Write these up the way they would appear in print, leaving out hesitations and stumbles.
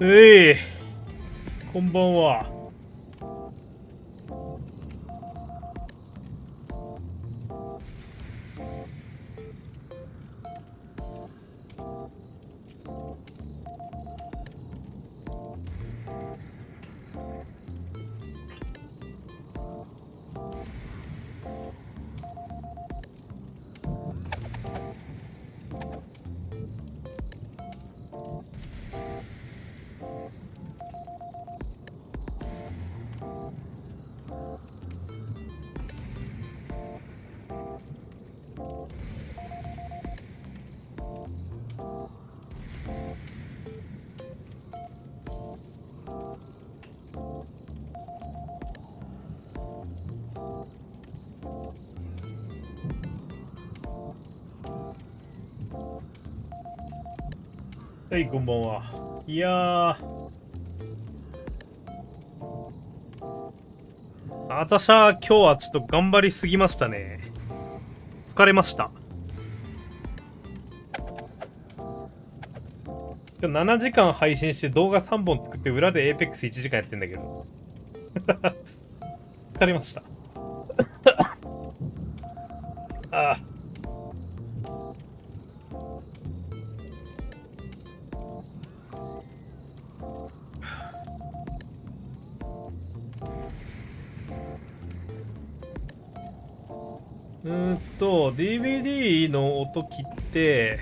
こんばんは。はい、こんばんは。いやー、私は今日はちょっと頑張りすぎましたね。疲れました。今日7時間配信して動画3本作って裏で APEX1 時間やってんだけど疲れましたああ。DbD の音切って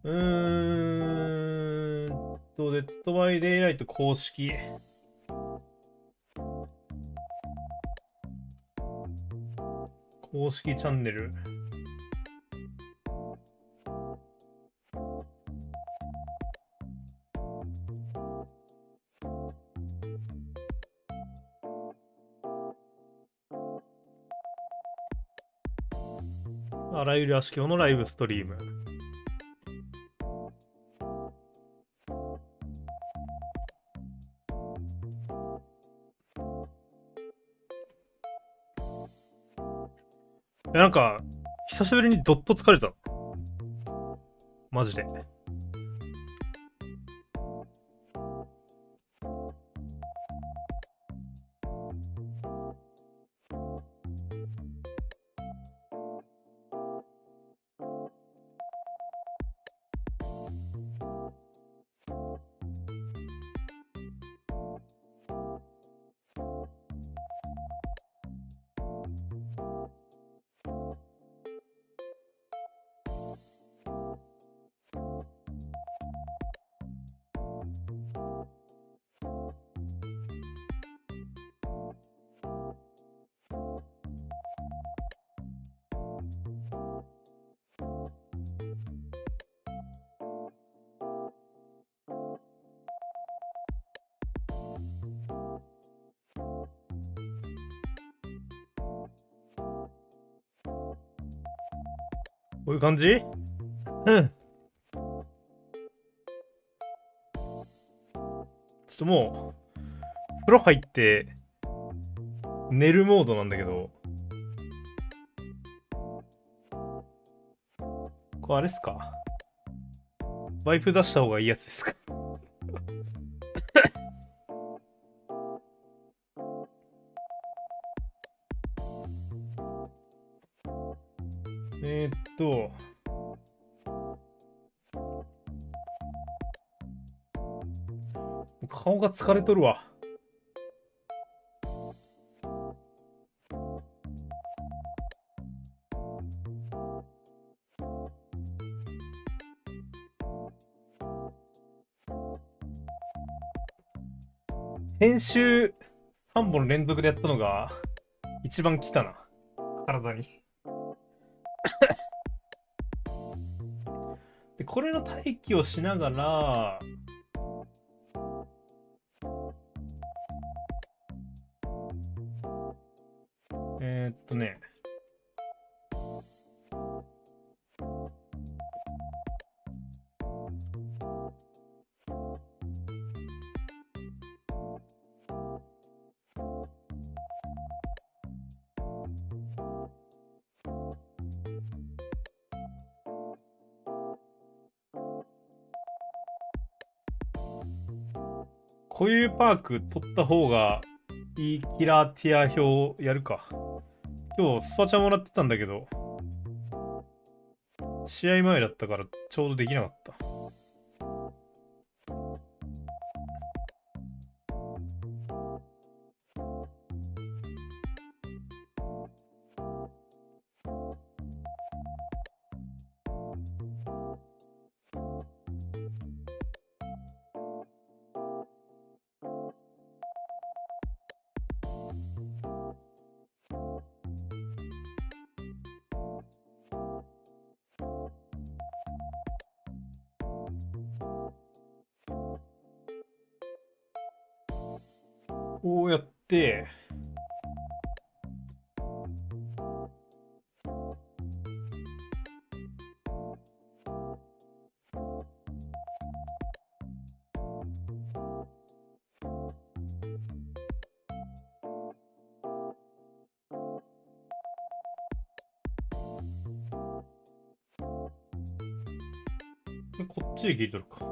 デッドバイデイライト公式チャンネルあらゆる足境のライブストリーム。なんか久しぶりにどっと疲れた。マジで。こういう感じ？うん。ちょっともう風呂入って寝るモードなんだけど、これあれっすか？ワイプ出した方がいいやつですか？顔が疲れとるわ。編集3本連続でやったのが一番きたな、体にでこれの待機をしながらね固有パーク取った方がいいキラーティア表やるか。今日スパチャもらってたんだけど、試合前だったからちょうどできなかった。こうやってこっちで聞いとるか。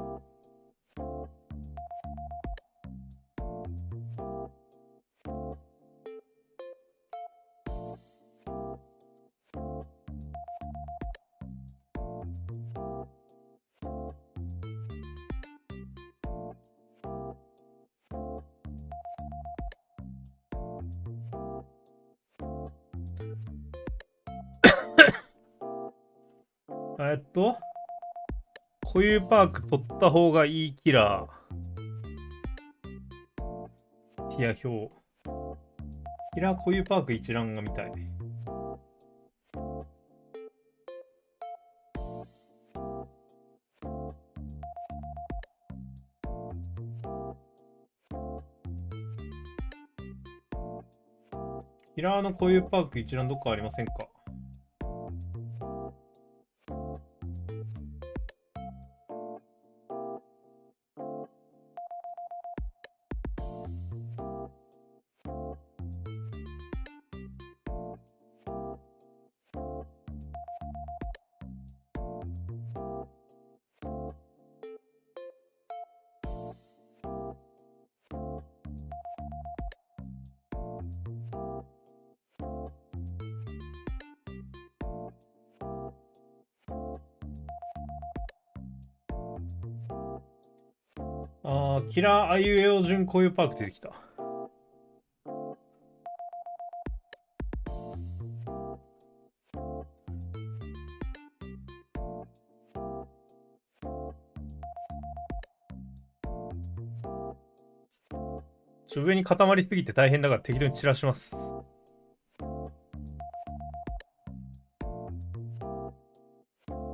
固有パーク取った方がいいキラーティア表。キラー固有パーク一覧が見たい。キラーの固有パーク一覧どっかありませんか？キラーあいうえお順固有パーク出てきた。上に固まりすぎて大変だから適当に散らします。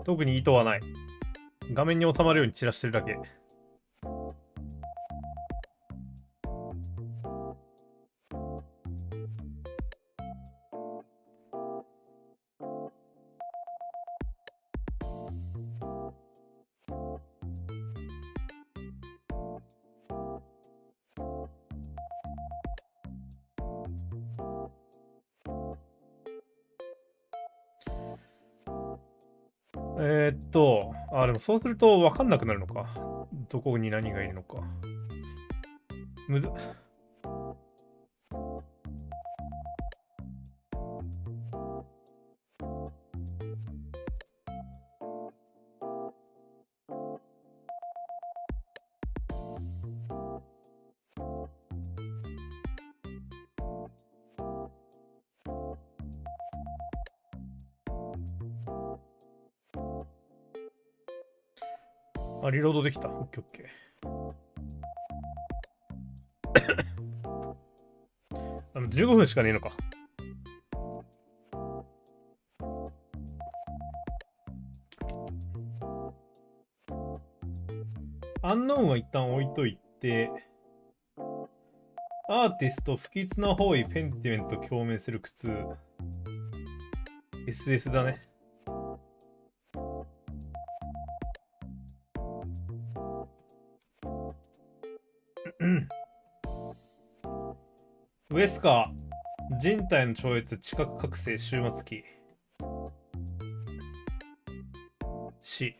特に意図はない。画面に収まるように散らしてるだけ。でもそうすると分かんなくなるのか。どこに何がいるのか。むずっ。リロードできた。オッケーオッケー。15分しかねえのか。アンノーンは一旦置いといて、アーティスト不吉な方位ペンティメント共鳴する苦痛。SS だね。ウエスカー人体の超越知覚覚醒終末期 C。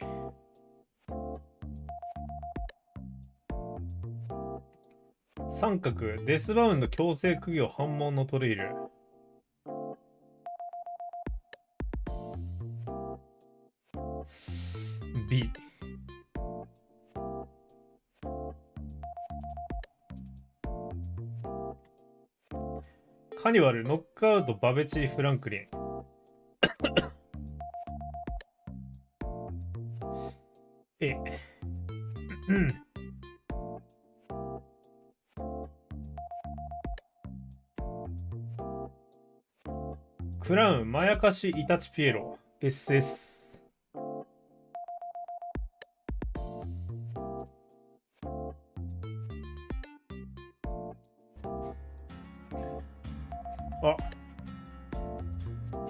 ウ三角、デスバウンド強制苦行反問のトレイル。B。カニバル、ノックアウト、バベチ、フランクリン。A。クラウン、まやかし、イタチピエロ、SS。あ、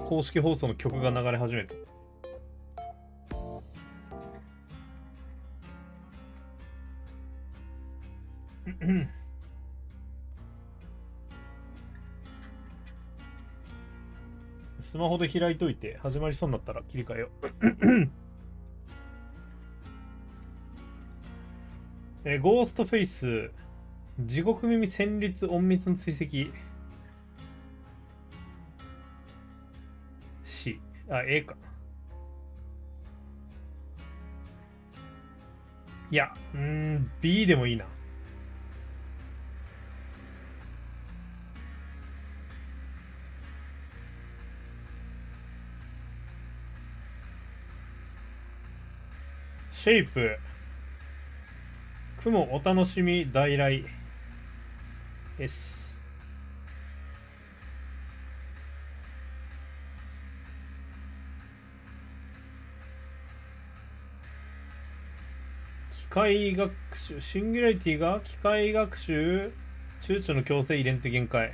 公式放送の曲が流れ始めた。スマホで開いといて始まりそうになったら切り替えよう。ゴーストフェイス、地獄耳戦慄隠密の追跡。C。A か。いや、B でもいいな。シェイプ、雲お楽しみ大来 S。機械学習、シンギュラリティが機械学習、躊躇の強制遺伝的限界。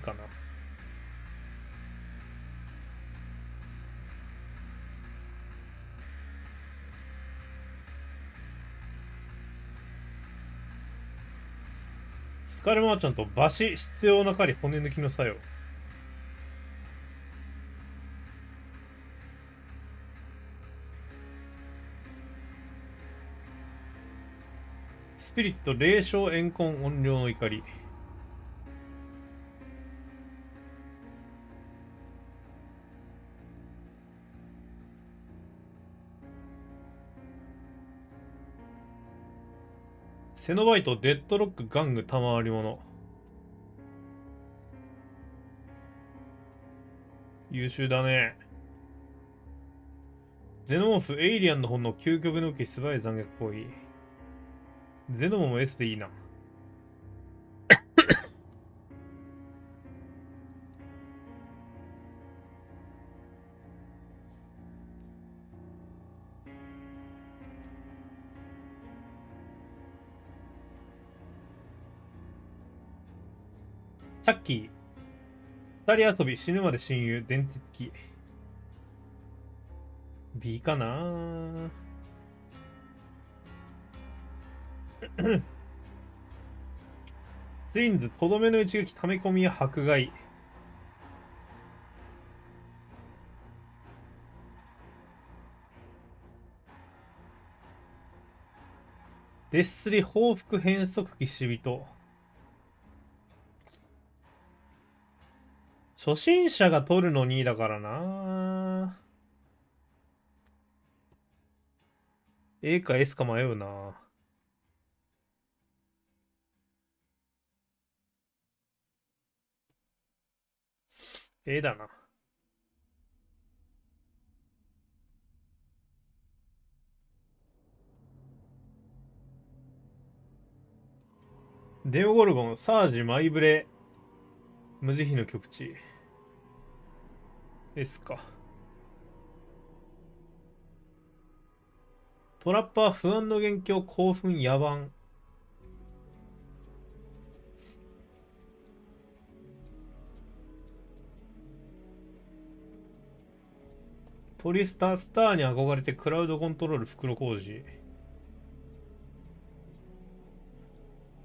かな。スカルマーチャント、馬刺必要な狩り骨抜きの作用。スピリット、霊障怨恨怨霊の怒り。セノバイト、デッドロック、玩具、賜り物。優秀だね。ゼノモフ、エイリアンの本能、究極の受け、素早い残虐行為。ゼノモも S でいいな。チャッキー、二人遊び、死ぬまで親友、伝説機。B かな。ツインズ、とどめの一撃、溜め込みや迫害。デススリ、報復変則機、死人。初心者が取るの2だからな。A か S か迷うな。A だな。デオゴルゴン、サージ、マイブレ、無慈悲の極地。S か。トラッパー、不安の元凶、興奮、野蛮。トリスタ、スターに憧れてクラウドコントロール、袋小路。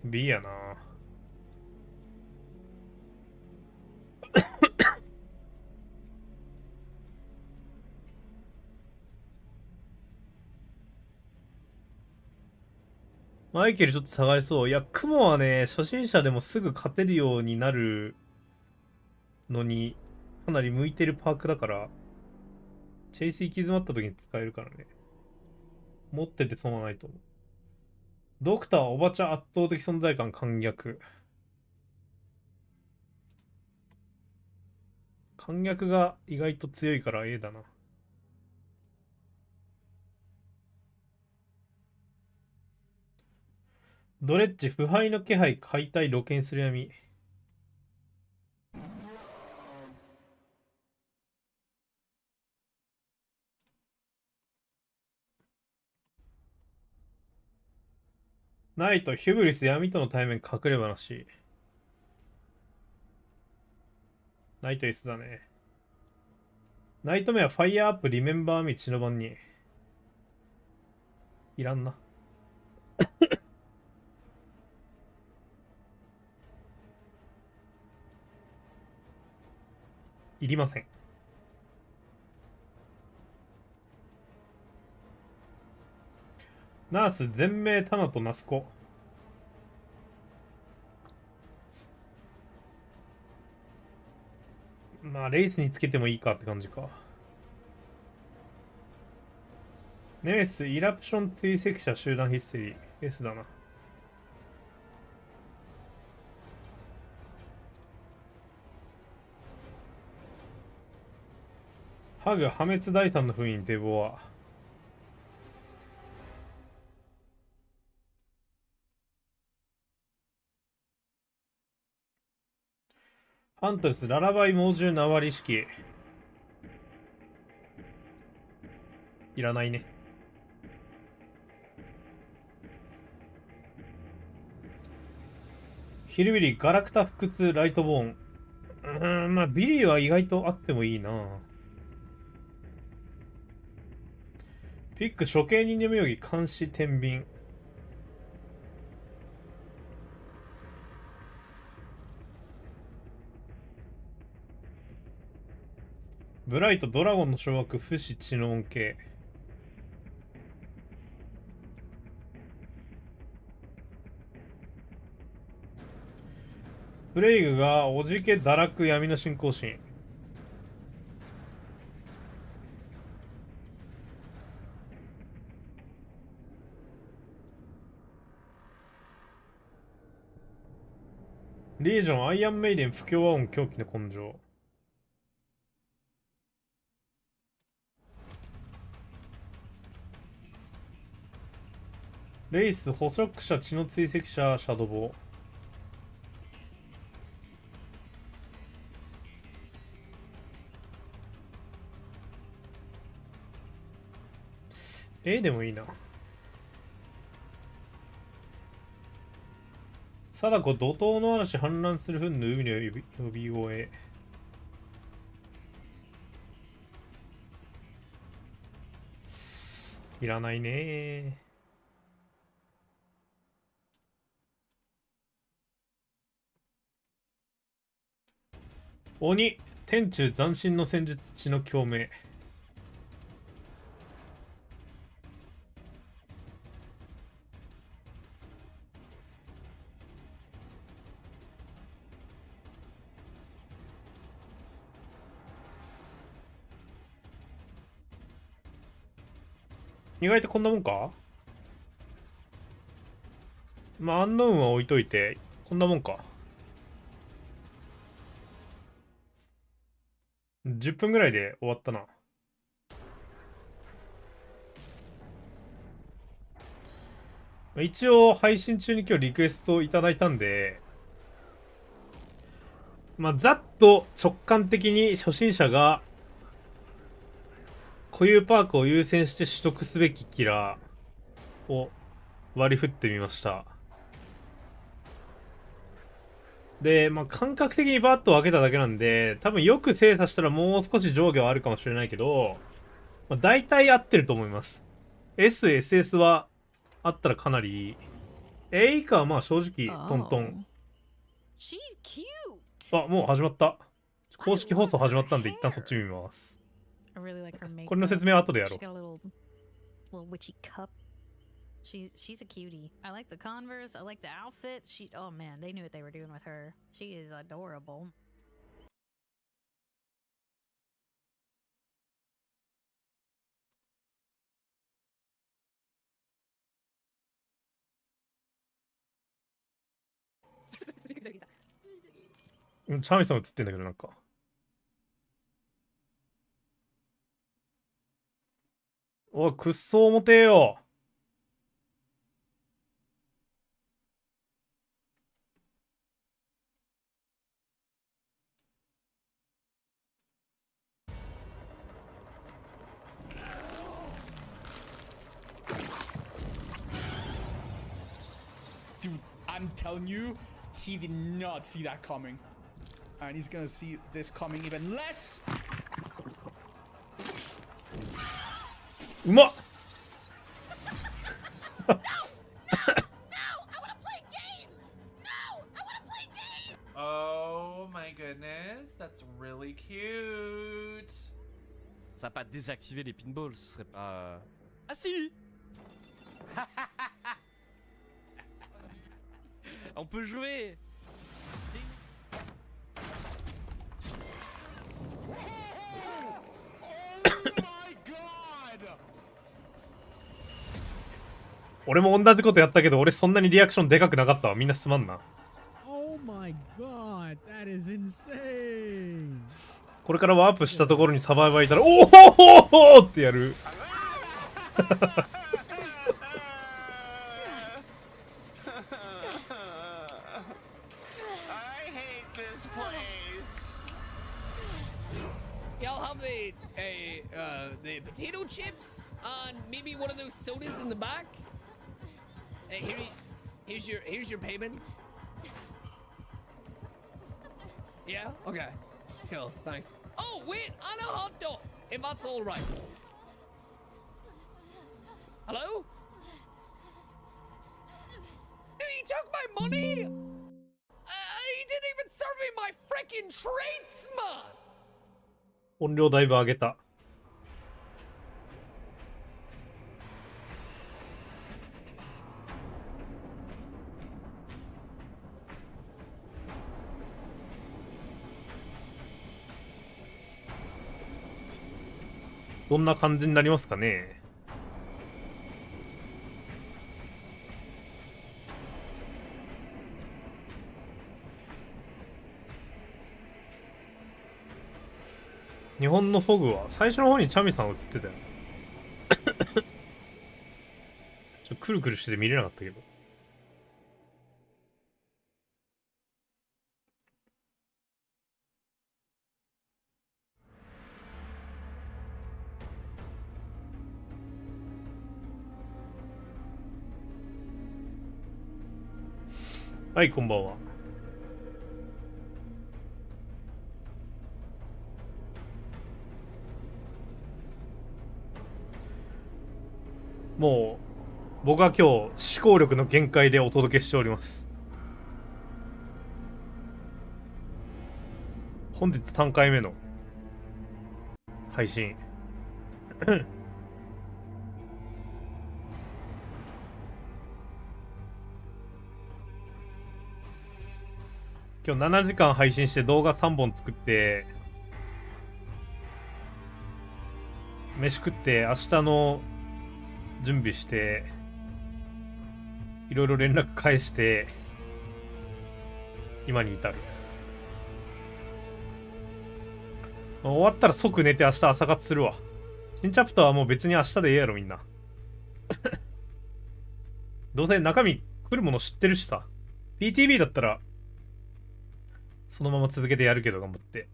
B やな。マイケルちょっと下がりそう。いや、雲はね、初心者でもすぐ勝てるようになるのに、かなり向いてるパークだから、チェイス行き詰まった時に使えるからね。持ってて損はないと思う。ドクターおばちゃん圧倒的存在感簡略。簡略が意外と強いから A だな。ドレッジ腐敗の気配解体露見する闇。ナイトヒュブリス闇との対面隠れ話。ナイト S だね。ナイトメアファイヤーアップリメンバーミ血の番に。いらんな。いりません。ナース全名タナとナスコ。まあレイスにつけてもいいかって感じか。ネメスイラプション追跡者集団ヒステリー S だな。ハグ破滅第三の封印デボア。ハントレスララバイ猛獣縄割り式。いらないね。ヒルビリガラクタ腹痛ライトボーン。まあビリーは意外とあってもいいな。ピック処刑人で妙義監視天秤。ブライトドラゴンの掌握不死知能恩恵。プレイグがおじけ堕落闇の信仰心。リージョンアイアンメイデン不協和音狂気の根性。レイス捕食者血の追跡者シャドボー。でもいいな。貞子怒涛の嵐氾濫する糞の海の呼び声。いらないね。鬼天中斬新の戦術血の共鳴。意外とこんなもんか。まあアンノーンは置いといてこんなもんか。10分ぐらいで終わったな。一応配信中に今日リクエストをいただいたんで、まあざっと直感的に初心者が固有パークを優先して取得すべきキラーを割り振ってみました。で、まあ感覚的にバッと分けただけなんで、多分よく精査したらもう少し上下はあるかもしれないけど、まあ、大体合ってると思います。S、SS はあったらかなりいい。A 以下はまあ正直トントン。あ、もう始まった。公式放送始まったんで一旦そっち見ます。これの説明は後でやろう。She's a cutie. I like the Converse. I like the outfit. Oh man, they knew what they were doing with her. She is adorable.チャミさん映ってんだけどなんか。おい、くっそ重てえよ。Dude, I'm telling you, he did not see that coming. And he's gonna see this coming even less. うまっOh my goodness, that's really cute. Ça va pas désactiver les pinballs, ce serait pas... Ah si. On peut jouer. My God! 俺も同じことやったけど、俺そんなにリアクションでかくなかったわ。みんなすまんな。Oh my god, that is insane. これからワープしたところにサバイバーいたら、おおーってやる。I hate this place. Y'all have the potato chips on maybe one of those sodas in the back. Hey, here's your payment. Yeah. Okay. Cool. Thanks. Oh wait, on a hot dog. If that's all right. Hello? Dude, he took my money. He didn't even serve me my freaking treats, man. 音量だいぶ上げた。どんな感じになりますかね。日本のフォグは最初の方にチャミさん映ってたよ。くるくるしてて見れなかったけど。はい、こんばんは。もう僕は今日思考力の限界でお届けしております。本日3回目の配信今日7時間配信して動画3本作って飯食って明日の準備していろいろ連絡返して今に至る。終わったら即寝て明日朝活するわ。新チャプターはもう別に明日でええやろみんな。どうせ中身来るもの知ってるしさ。PTB だったらそのまま続けてやるけど頑張って。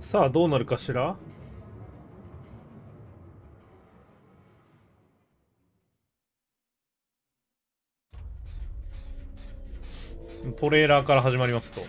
さあどうなるかしら。トレーラーから始まりますと。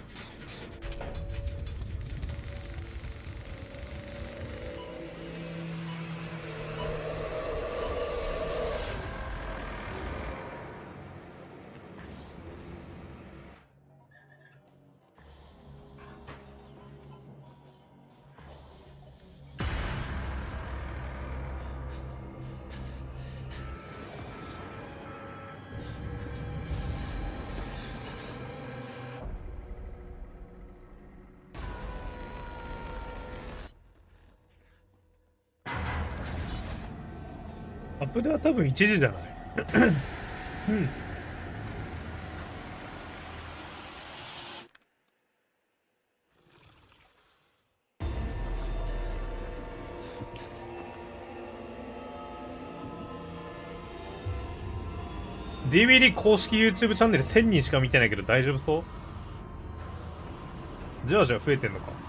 アップでは多分1時じゃないうん。DbD 公式 YouTube チャンネル1000人しか見てないけど大丈夫そう？じわじわ増えてんのか。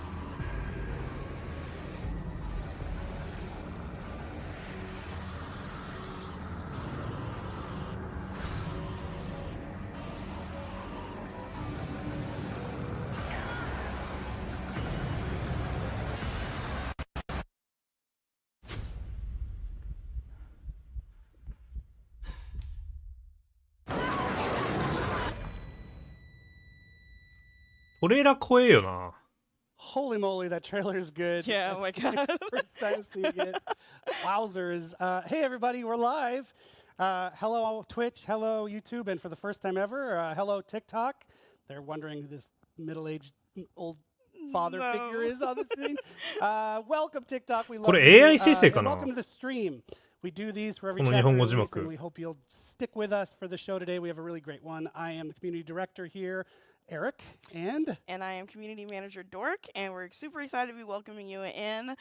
トレーラー怖えよな。Holy moly, that trailer is good. Yeah, oh my god. First time seeing it. Wowzers. Hey, everybody, we're live. Hello, Twitch. Hello, YouTube. And for the first time ever, hello, TikTok. They're wondering who this middle-aged old father figure is on the screen. Welcome, TikTok. We love これ you. AI 生成か And な？ welcome to the stream. We do these for every この日 chapter 本語 release, 字幕。 and we hope you'll stick with us for the show today. We have a really great one. I am the community director here, Eric, and I am community manager Dork, and we're super excited to be welcoming you in.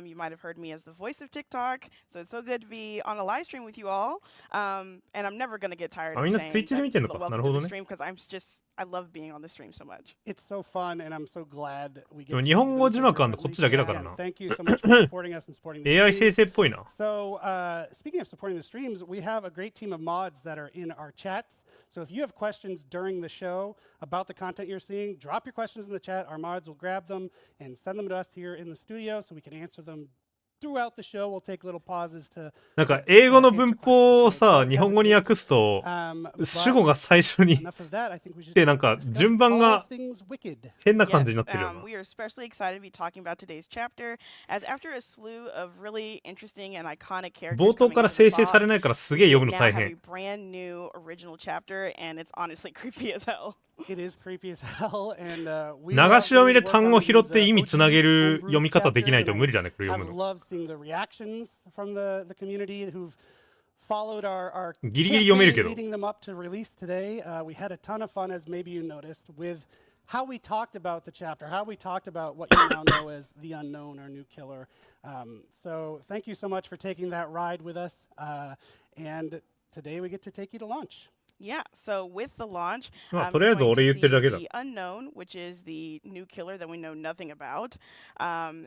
You might have heard me as the voice of TikTok, so it's so good to be on a live stream with you all. And I'm never gonna get tired あ、 of みんな saying Twitch で見てんのか。 welcome なるほ to ど the ね。 stream because I love being on the stream so much. it's so fun, and I'm so glad we で get も to 日 do 本語 them 字 so 幕あんのこっ frequently. ちだけだから Again, な。 thank you so much for supporting us and supporting the AI stream. 生成っぽいな。 So, speaking of supporting the streams, we have a great team of mods that are in our chats. So if you have questions during the show about the content you're seeing, drop your questions in the chat. Our mods will grab them and send them to us here in the studio so we can answer them throughout the show. We'll take little pauses to なんか英語の文法をさ、日本語に訳すと、 but 主語が最初に enough of that. I think we should で、なんか discuss 順番 all が things wicked. 変な感じ Yes, になってるよな。 we are especially excited to be talking about today's chapter, as after a slew of really interesting and iconic characters 冒頭 coming から into 生 the 成さ fog, れないからすげえ we 読むの now 大 have a 変。 brand new original chapter, and it's honestly creepy as hell. It is creepy as hell, and we 流 love し読み when で we work 単語 on 拾っ these, て意味 OG つなげる homebrew 読み方できない chapters, と and 無理だね、これ I've 読むの。 loved seeing the reactions from the community who've followed our ギリギリ読めるけ campaign ど。 leading them up to release today. We had a ton of fun, as maybe you noticed, with how we talked about the chapter, how we talked about what you now know as the unknown or new killer. So thank you so much for taking that ride with us. And today we get to take you to launch. Yeah, so with the launch, まあ you're とりあえず going 俺 to 言ってるだけだ。 see the unknown, which is the new killer that we know nothing about.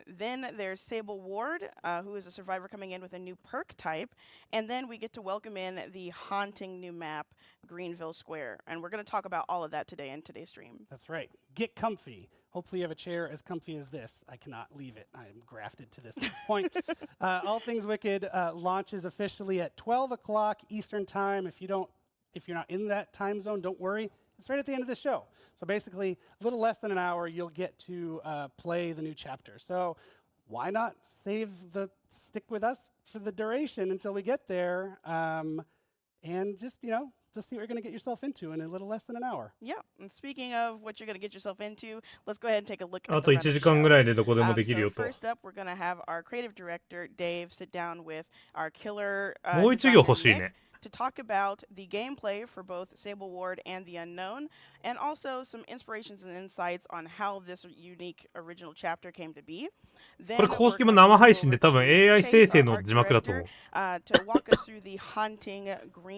Then there's Sable Ward, who is a survivor coming in with a new perk type. And then we get to welcome in the haunting new map, Greenville Square. And we're going to talk about all of that today in today's stream. That's right. Get comfy. Hopefully you have a chair as comfy as this. I cannot leave it. I am grafted to this at this point. All Things Wicked launches officially at 12 o'clock Eastern Time. If you're not in that time zone, don't worry. It's right at the end of the show. So basically, a little less than an hour, you'll get to play the new chapter. So why not stick with us for the duration until we get there, and just see what you're going to get yourself into in a little less than an hour. Yeah, and speaking of what you're going to get yourself into, let's go ahead and take a look at あ the と run 1 of 時 the 間 show. ぐらいでどこでもできる So よと。 first up, we're going to have our creative director, Dave, sit down with our killer もう一行 designer, 欲しい Nick, ね。 to talk about the gameplay for both Sable Ward and the Unknown, and also some inspirations and insights on how this unique original chapter came to be. これ公式も生配信で多分 AI 生成の字幕だと思う。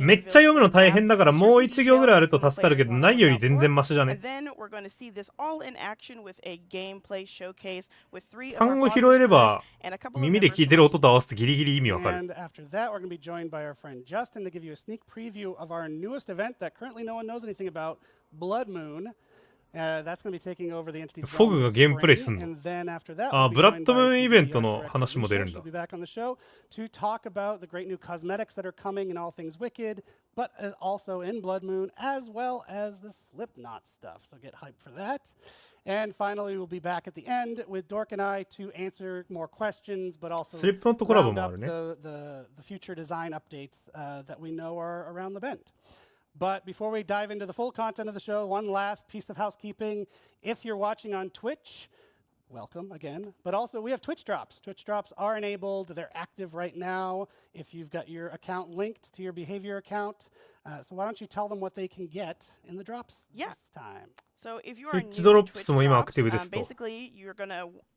めっちゃ読むの大変だからもう1行ぐらいあると助かるけど、ないより全然マシだね。単語拾えれば耳で聞いてる音と合わせてギリギリ意味わかる。 And after that, we're going to be joined by our friend Justin to give you a sneak preview of our newest event that currently no one knows anything about, Blood Moon. That's going to be taking over the entity's フォグがゲームプレイすんの。 and then after that, あ、 we'll be ブラッド joined ムー by ンイベン DbD トの director 話も出るん Research. だ We'll be back on the show to talk about the great new cosmetics that are coming in All Things Wicked, but also in Blood Moon, as well as the Slipknot stuff. So get hyped for that. And finally, we'll be back at the end with Dork and I to answer more questions, but also スリップノットコラボ round もあ up るね。 the future design updates that we know are around the bend. But before we dive into the full content of the show, one last piece of housekeeping. If you're watching on Twitch, welcome again. But also we have Twitch drops. Twitch drops are enabled. They're active right now if you've got your account linked to your behavior account. So why don't you tell them what they can get in the drops this time? So if you are new Twitch to drops Twitch も今 drops, アクティブですと。 basically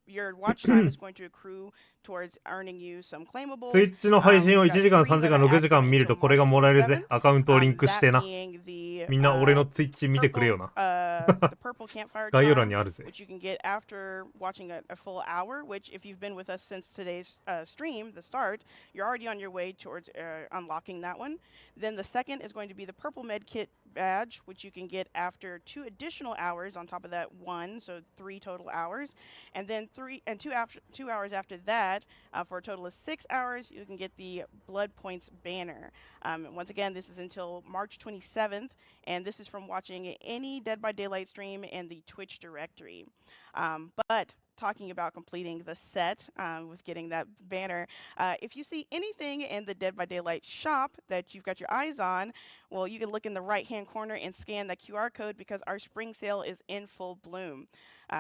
your watch time is going to accrue towards earning you some claimables. Twitch の配信を1時間、3時間、6時間見るとこれがもらえるぜ。アカウントをリンクしてな。みんな俺の Twitch 見てくれよな。概要欄にあるぜ。 which you can get after watching a full hour, which if you've been with us since today's stream, the start, you're already on your way towards unlocking that one. Then the second is going to be the purple med kit badge, which you can get after 2 additional hours on top of that 1, so 3 total hours. And then 2 hours after that, for a total of 6 hours, you can get the blood points banner. Once again, this is until March 27th, and this is from watching any Dead by Daylight stream and the Twitch directory. But talking about completing the set with getting that banner, if you see anything in the Dead by Daylight shop that you've got your eyes on, well, you can look in the right-hand corner and scan the QR code because our spring sale is in full bloom.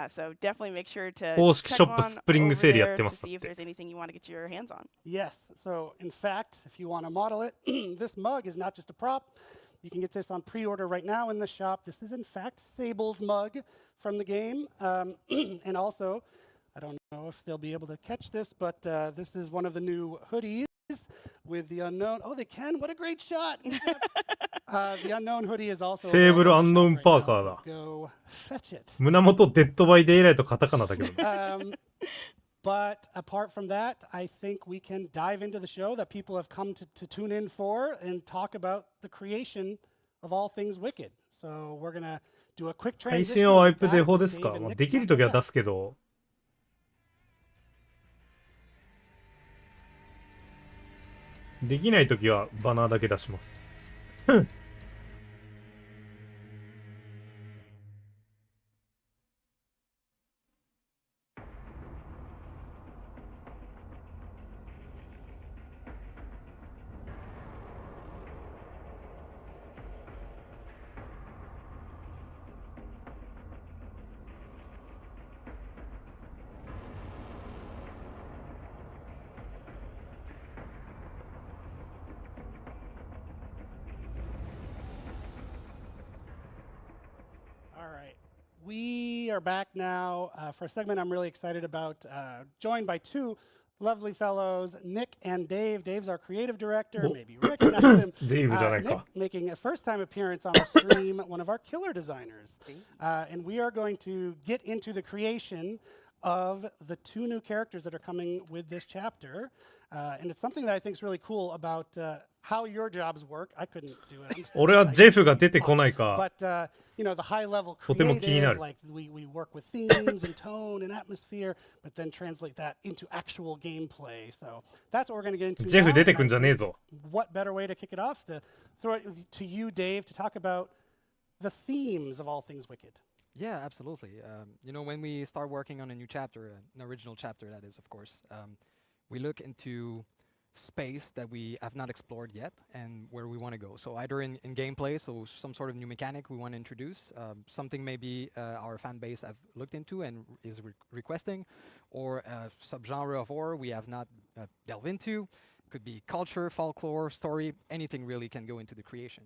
So definitely make sure to 公式 check ショップ on スプリング over セールやっ there てま to すだっ see if て。 there's anything you want to get your hands on. Yes. So in fact, if you want to model it, this mug is not just a prop. You can get this on pre-order right now in the shop. This is in fact Sable's mug from the game. And also, I don't know if they'll be able to catch this, but this is one of the new hoodies with the unknown. Oh, they can. What a great shot. The unknown hoodie is also セーブル available ア in ン the ノ shop ーン right パー now, カー so だ。 go fetch it. 胸元デッドバイデイライトカタカナだけどね。But apart from that, I think we can dive into the show that people have come to tune in for and talk about the creation of all things Wicked. So we're going to do a quick 配 transition. 信はワイ with プ that デフォ with ですか、 Dave and まあ、 Nick できる to ときは talk 出 about すけど。できないときはバナーだけ出します。All right. We are back now for a segment I'm really excited about, joined by 2 lovely fellows, Nick and Dave. Dave's our creative director. Maybe you recognize him. デイブじゃない Nick か。 making a first-time appearance on the stream, one of our killer designers. And we are going to get into the creation of the 2 new characters that are coming with this chapter. And it's something that I think is really cool about how your jobs work. I couldn't do it. I'm 俺はジェフが出てこないか。 But you know, the high-level とても気にな creative, る。 like we work with themes and tone and atmosphere, but then translate that into actual gameplay. So that's what we're going to get into ジェフ now. 出てくんじゃねえぞ。 What better way to kick it off to throw it to you, Dave, to talk about the themes of all things Wicked. Yeah, absolutely. You know, when we start working on a new chapter, an original chapter that is, of course, we look into space that we have not explored yet and where we want to go. So either in gameplay, so some sort of new mechanic we want to introduce, something maybe our fan base have looked into and is requesting, or a subgenre of horror we have not delved into. Could be culture, folklore, story, anything really can go into the creation.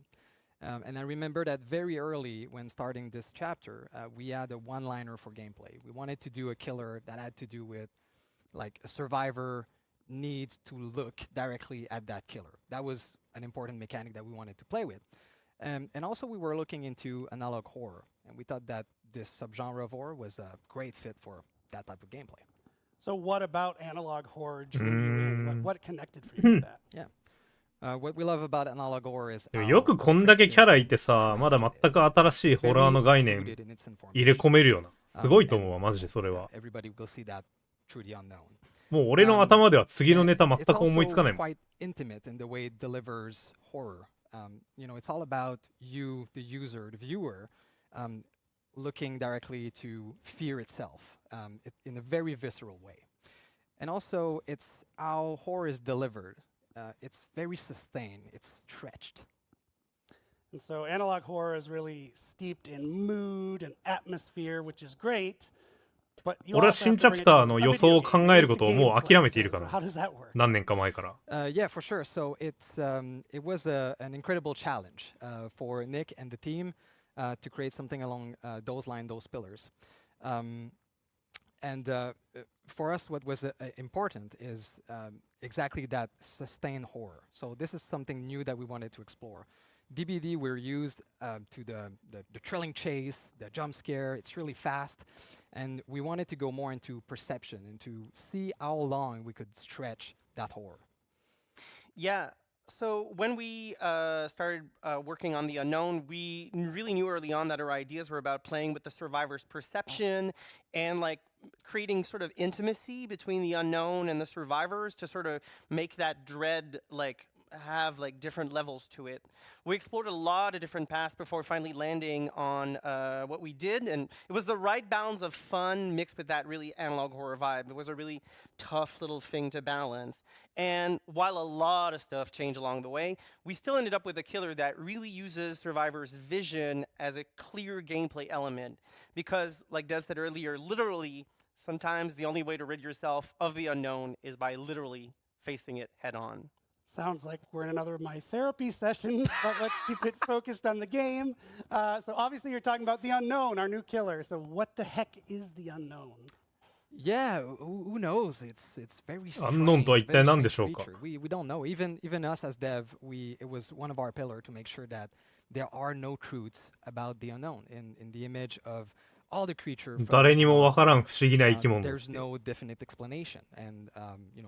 And I remember that very early when starting this chapter, we had a one-liner for gameplay. We wanted to do a killer that had to do with, like, a survivor needs to look directly at that killer. That was an important mechanic that we wanted to play with. And also we were looking into analog horror, and we thought that this subgenre of horror was a great fit for that type of gameplay. So what about analog horror drew you in? What connected for you with that? Yeah. What we love about analog horror is よくこんだけキャラいてさ、まだ全く新しいホラーの概念入れ込めるよな。すごいと思うわ、マジでそれは。 Everybody will see that through the unknown. もう俺の頭では次のネタ全く思いつかないもん。 It's also quite intimate in the way it delivers horror. You know, it's all about you, the user, the viewer, looking directly to fear itself in a very visceral way. And also, it's how horror is delivered. It's very sustained. It's stretched. And so analog horror is really steeped in mood and atmosphere, which is great. But you 俺は also 新 have チ to ャ bring プ it タ to ーの a 予想を video 考 game えることを into もう gameplay. 諦めている So から how does that work? 何年か前から。 Yeah, for sure. So it was an incredible challenge for Nick and the team to create something along those lines, those pillars. And for us, what was important is exactly that sustained horror. So this is something new that we wanted to explore. DbD, we're used to the thrilling chase, the jump scare. It's really fast. And we wanted to go more into perception and to see how long we could stretch that horror. Yeah. So when we started working on the unknown, we really knew early on that our ideas were about playing with the survivor's perception and like creating sort of intimacy between the unknown and the survivors to sort of make that dread like have like different levels to it. We explored a lot of different paths before finally landing on what we did, and it was the right balance of fun mixed with that really analog horror vibe. It was a really tough little thing to balance. And while a lot of stuff changed along the way, we still ended up with a killer that really uses Survivor's vision as a clear gameplay element. Because, like Dev said earlier, literally, sometimes the only way to rid yourself of the unknown is by literally facing it head on. Sounds like we're in another of my therapy sessions, but let's keep it focused on the game. So obviously you're talking about the unknown, our new killer. So what the heck is the unknown? Yeah, who knows? It's very strange. アンノーンとは一体何で very しょう strange か。 creature. We don't know. Even us as dev, it was one of our pillars to make sure that there are no truths about the unknown in the image of all the creature. 誰にもわからん不思議な生き物。 There's no definite explanation, and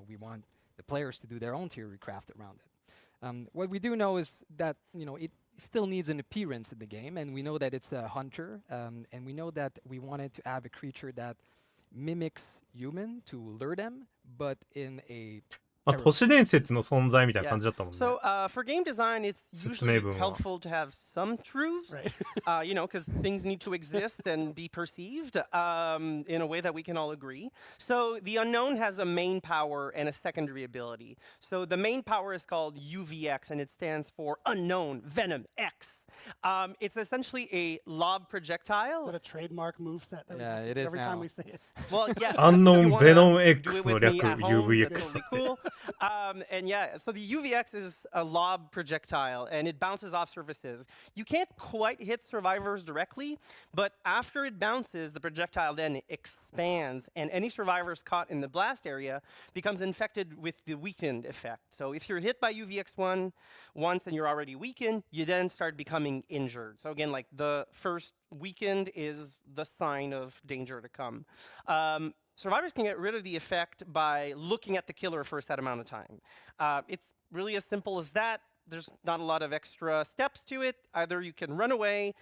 we want the players to do their own theory craft around it. What we do know is that it still needs an appearance in the game, and we know that it's a hunter, and we know that we wanted to have a creature that mimics human to lure them, but in a まあ、都市伝説の存在みたいな感じだったもんね。 So for game design, it's usually helpful to have some truths, because things need to exist and be perceived in a way that we can all agree. So the unknown has a main power and a secondary ability. So the main power is called UVX, and it stands for Unknown Venom X. It's essentially a lob projectile. Is that a trademark moveset? Yeah, it is every now. time we say it. Well, yeah. Unknown Venom X do it の with 略 me at home, UVX that's really cool. And yeah, so the UVX is a lob projectile, and it bounces off surfaces. You can't quite hit survivors directly, but after it bounces, the projectile then expands, and any survivors caught in the blast area becomes infected with the weakened effect. So if you're hit by UVX1 once and you're already weakened, you then start becoming injured. So again, like the first weakened is the sign of danger to come. Survivors can get rid of the effect by looking at the killer for a set amount of time. It's really as simple as that. There's not a lot of extra steps to it. Either you can run away,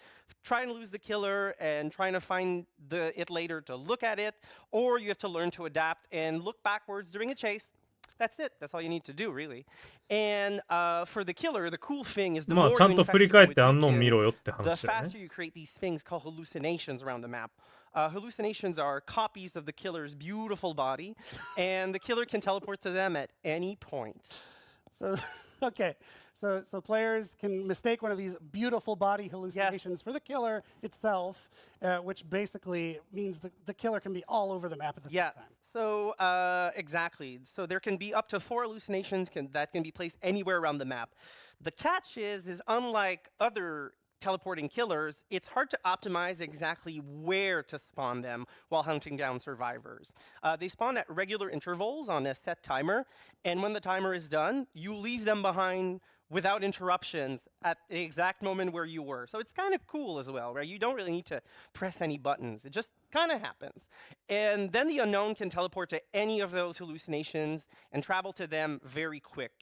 try and lose the killer, and trying to find it later to look at it, or you have to learn to adapt and look backwards during a chase. That's it. That's all you need to do, really. And for the killer, the cool thing is the ま more あちゃ you んと振り infect 返 people って with アンノーン weakened, 見ろよって the 話だよね。 faster you create these things called hallucinations around the map. Hallucinations are copies of the killer's beautiful body, and the killer can teleport to them at any point. So, okay. So players can mistake one of these beautiful body hallucinations for the killer itself, which basically means the killer can be all over the map at the same Yes. time. So exactly. So there can be up to 4 hallucinations that can be placed anywhere around the map. The catch is unlike other teleporting killers, it's hard to optimize exactly where to spawn them while hunting down survivors. They spawn at regular intervals on a set timer, and when the timer is done, you leave them behind without interruptions at the exact moment where you were. So it's kind of cool as well, right? You don't really need to press any buttons. It just kind of happens. And then the unknown can teleport to any of those hallucinations and travel to them very quick.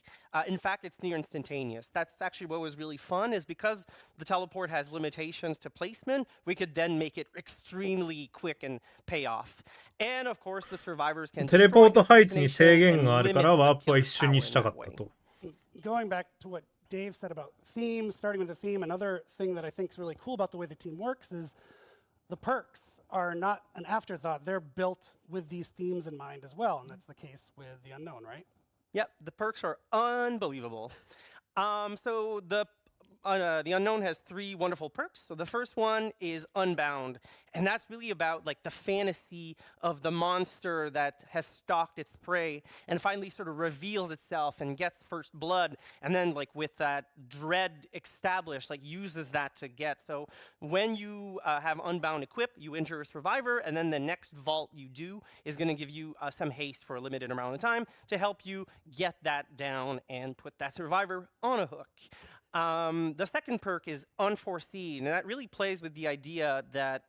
In fact, it's near instantaneous. That's actually what was really fun, is because the teleport has limitations to placement, we could then make it extremely quick and pay off. And of course, the survivors can テレポート destroy 配置に hallucinations 制限 and がある limit からワー the プは killer's 一瞬に power したか in っ that た way. と。 Going back to what Dave said about theme, starting with the theme, another thing that I think is really cool about the way the team works is the perks are not an afterthought. They're built with these themes in mind as well, and that's the case with the unknown, right? Yep, the perks are unbelievable. So the the Unknown has 3 wonderful perks. So the first one is Unbound, and that's really about like the fantasy of the monster that has stalked its prey and finally sort of reveals itself and gets first blood, and then like with that dread established, like uses that to get. So when you have Unbound equipped, you injure a survivor, and then the next vault you do is going to give you some haste for a limited amount of time to help you get that down and put that survivor on a hook. The second perk is Unforeseen, and that really plays with the idea that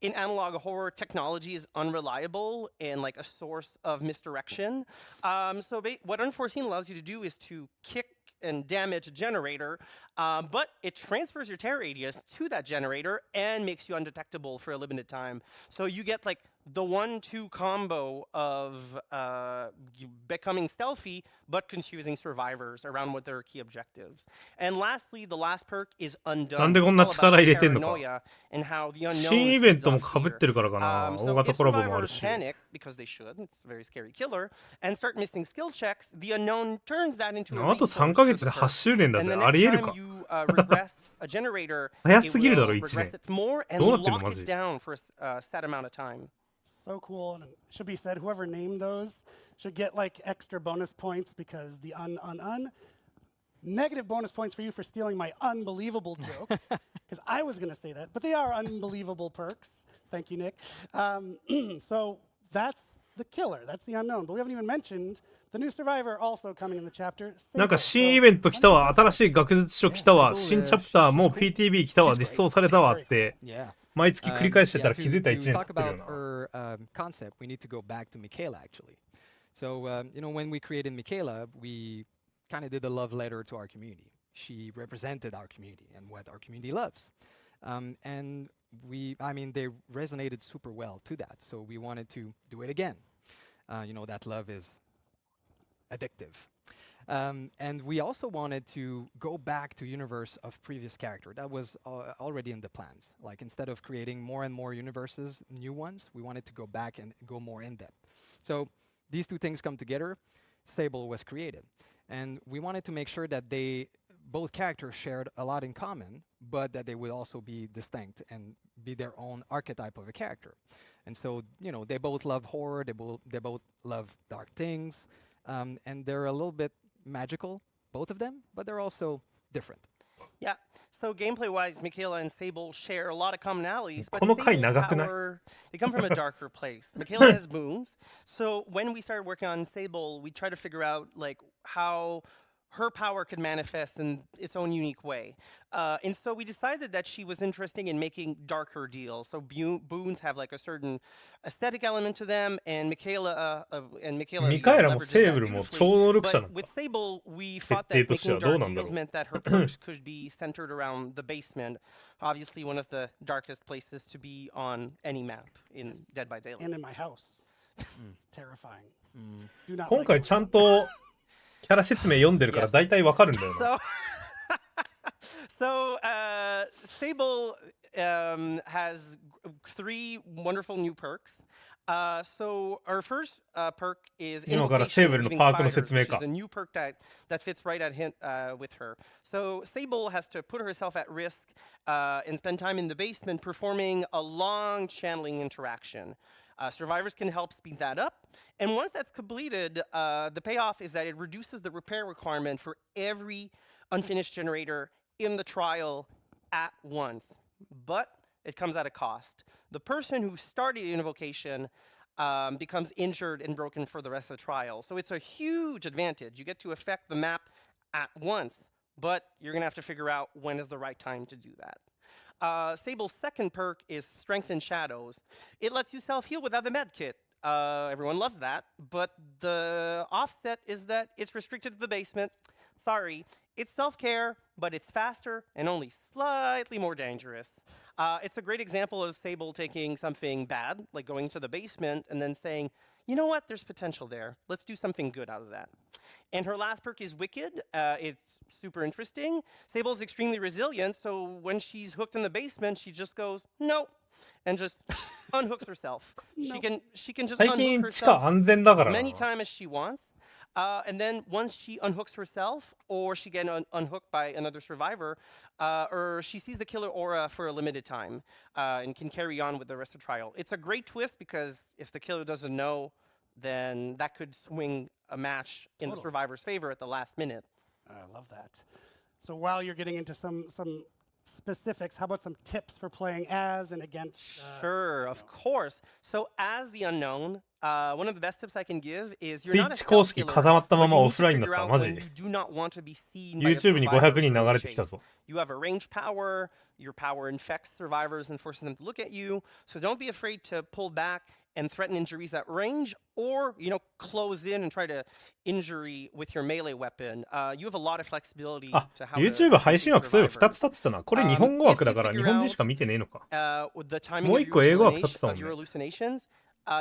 in analog horror, technology is unreliable and like a source of misdirection. So what Unforeseen allows you to do is to kick and damage a generator, but it transfers your tear radius to that generator and makes you undetectable for a limited time. So you get like the 1-2 combo of becoming stealthy but confusing survivors around what their key objectives. And lastly, the last perk is Undone. なんでこんな力入れてんのか。 Paranoia and how the unknown 新イベントも feeds off 被ってるからかな。 fear. 大型 if コラボもある survivors し。 panic, because they should, it's a very scary killer, and start missing skill checks, the unknown turns that into a あと resource 3ヶ月 for で the 8 perk. 周年だ And ぜ。 the あり next える time か。 you regress a generator, 早 it すぎるだろ、 will 1 regress 年。 it more and どうなってんの、 lock マ it ジ。 down for a set amount of time. So cool. And it should be said, whoever named those should get like extra bonus points because the negative bonus points for you for stealing my unbelievable joke, because I was going to say that, but they are unbelievable perks. Thank you, Nick. So that's the killer. That's the Unknown. But we haven't even mentioned the new survivor also coming in the chapter. なんか新イベント来たわ、新しい学術書来たわ、新チャプターもう PTB 来たわ、実装されたわって、毎月繰り返してたら気づいた1年経ってるよな。 concept, we need to go back to Michaela actually. So, you know, when we created Michaela, we kind of did a love letter to our community. She represented our community and what our community loves. And I mean, they resonated super well to that. So we wanted to do it again. You know, that love is addictive. And we also wanted to go back to universe of previous character. That was already in the plans. Like instead of creating more and more universes, new ones, we wanted to go back and go more in depth. So these two things come together. Sable was created. And we wanted to make sure that both characters shared a lot in common, but that they would also be distinct and be their own archetype of a character. And so, you know, they both love horror, they both love dark things, and they're a little bit magical, both of them, but they're also different. Yeah. So gameplay-wise, Michaela and Sable share a lot of commonalities, but この回 Sable's 長くない？ power, they come from a darker place. Michaela has moons. So when we started working on Sable, we tried to figure out like how her power could manifest in its own unique way. And so we decided that she was interesting in making darker deals. So boons have like a certain aesthetic element to them, and Michaela ミカエラもセーブルも超能力者な But の with か。 Sable, we 設 thought 定 that としては making どう dark なんだろ deals う。 meant that her perks could be centered around the basement, obviously one of the darkest places to be on any map in Dead by Daylight. And in my house. It's terrifying. Do not 今 like 回 it. ちゃんとキャラ説明読んでるから大体わかるんだよな。 So Sable has 3 wonderful new perks. So our first perk is 今から Invocation セーブルの Leaving パークの Spiders, 説明 which か is a。new perk that fits right with her. So Sable has to put herself at risk and spend time in the basement performing a long channeling interaction. Survivors can help speed that up. And once that's completed, the payoff is that it reduces the repair requirement for every unfinished generator in the trial at once. But it comes at a cost. The person who started Invocation becomes injured and broken for the rest of the trial. So it's a huge advantage. You get to affect the map at once, but you're going to have to figure out when is the right time to do that. Sable's second perk is Strengthen Shadows. It lets you self-heal without the med kit. Everyone loves that, but the offset is that it's restricted to the basement. Sorry, it's self-care, but it's faster and only slightly more dangerous. It's a great example of Sable taking something bad, like going to the basement, and then saying, you know what, there's potential there. Let's do something good out of that. And her last perk is Wicked. It's super interesting. Sable's extremely resilient, so when she's hooked in the basement, she just goes, nope, and just unhooks herself. She can just 最 unhook 近地 herself 下安全だか as らな。 many times as she wants. And then once she unhooks herself, or she gets unhooked by another survivor, or she sees the killer aura for a limited time and can carry on with the rest of the trial. It's a great twist because if the killer doesn't know, then that could swing a match in the survivor's favor at the last minute. I love that. So while you're getting into some specifics, how about some tips for playing as and against? Sure, of course. So as the unknown, one of the best tips I can give is you're not a Twitch 公 stealth 式 killer, 固まったま but ま you オ need フ to ラインだっ figure た。 out マジ when で you do not want to be seen by a YouTube に survivor 500人 during 流 the れてきた chase. ぞ。 You have a range power. Your power infects survivors and forces them to look at you. So don't be afraid to pull back and threaten injuries at range, or close in and try to injury with your melee weapon. You have a lot of flexibility あ、 to how YouTube 配信 to 枠そういう survivor. 2つ立ってたな。これ日本語枠だから日本人しか見てねえのか。 With the timing もう of 一個英語枠立ってたも of ん your ね。 hallucinations,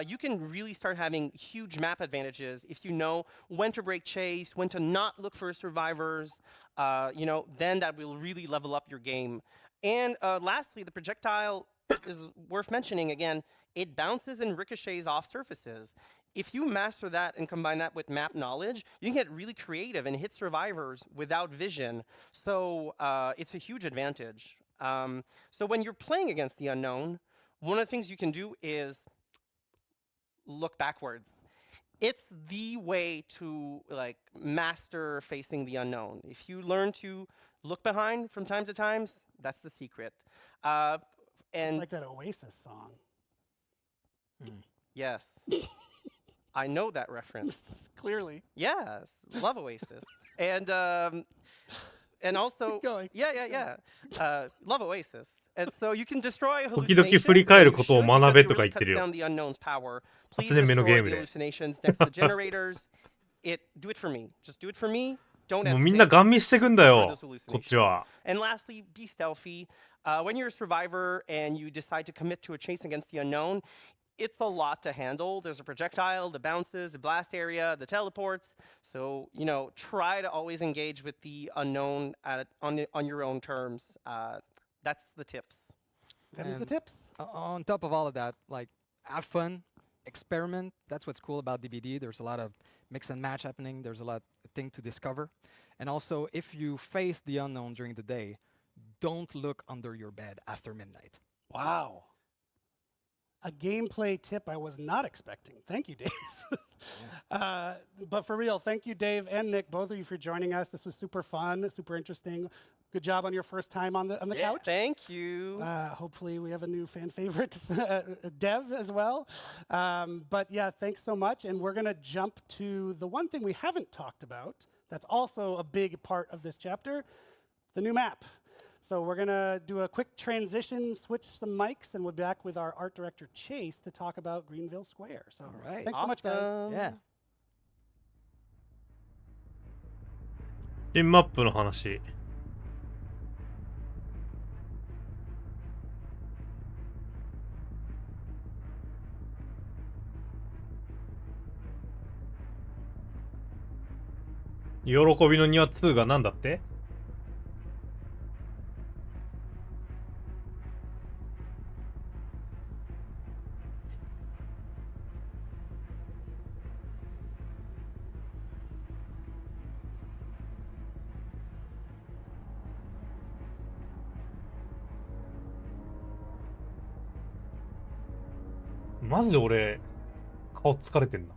you can really start having huge map advantages if you know when to break chase, when to not look for survivors. Then that will really level up your game. And lastly, the projectile is worth mentioning again. It bounces and ricochets off surfaces. If you master that and combine that with map knowledge, you can get really creative and hit survivors without vision. So it's a huge advantage. So when you're playing against the unknown, one of the things you can do is look backwards. It's the way to master facing the unknown. If you learn to look behind from time to time, that's the secret. And It's like that Oasis song. Yes. I know that reference. Clearly. Yes. Love Oasis. And also Keep going. Yeah. Love Oasis. And so you can destroy 時々振り返ることを学べとか言ってるよ。 down the unknown's power. Please 8年目のゲー destroy ム the で。 hallucinations next to generators. Do it for me. Just do it for me. Don't もうみんな hesitate. ガン見してくんだ Destroy よ those。こっちは。 And lastly, be stealthy. When you're a survivor and you decide to commit to a chase against the unknown, it's a lot to handle. There's a projectile, the bounces, the blast area, the teleports. So, try to always engage with the unknown on your own terms. That's the tips. That is the tips. On top of all of that, have fun, experiment. That's what's cool about DbD. There's a lot of mix and match happening. There's a lot of things to discover. And also, if you face the unknown during the day, don't look under your bed after midnight. Wow. A gameplay tip I was not expecting. Thank you, Dave. But for real, thank you, Dave and Nick, both of you for joining us. This was super fun, super interesting. Good job on your first time on the couch. Thank you. Hopefully we have a new fan favorite, Dev, as well. But yeah, thanks so much. And we're going to jump to the one thing we haven't talked about that's also a big part of this chapter, the new map. So we're going to do a quick transition, switch some mics, and we'll be back with our art director, Chase, to talk about Greenville Square. So All right. thanks so much, guys. Yeah. 新マップの話。喜びの庭2がなんだって？マジで俺、顔疲れてんな。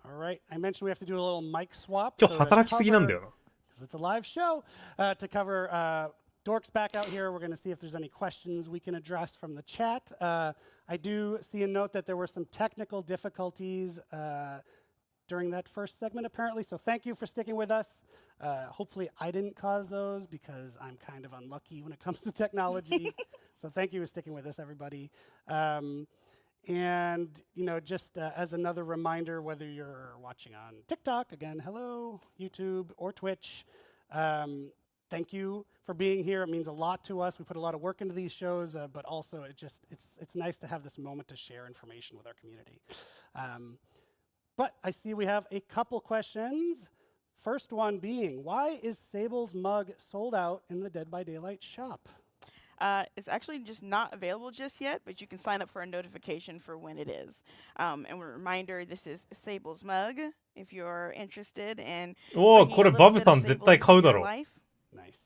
All right. I mentioned we have to do a little mic swap. 今日働きすぎなんだよな。Because it's a live show. To cover Dork's back out here, we're going to see if there's any questions we can address from the chat. I do see a note that there were some technical difficulties during that first segment, apparently. So thank you for sticking with us. Hopefully I didn't cause those because I'm kind of unlucky when it comes to technology. So thank you for sticking with us, everybody. And, just as another reminder, whether you're watching on TikTok, again, hello, YouTube, or Twitch, thank you for being here. It means a lot to us. We put a lot of work into these shows, but also it's nice to have this moment to share information with our community. But I see we have a couple questions. First one being, why is Sable's mug sold out in the Dead by Daylight shop? It's actually just not available just yet, but you can sign up for a notification for when it is. And a reminder, this is Sable's mug. If you're interested in おお、 bringing こ a れ little バブ bit さ of ん絶 Sable 対買う into だ your ろ。 life. Nice.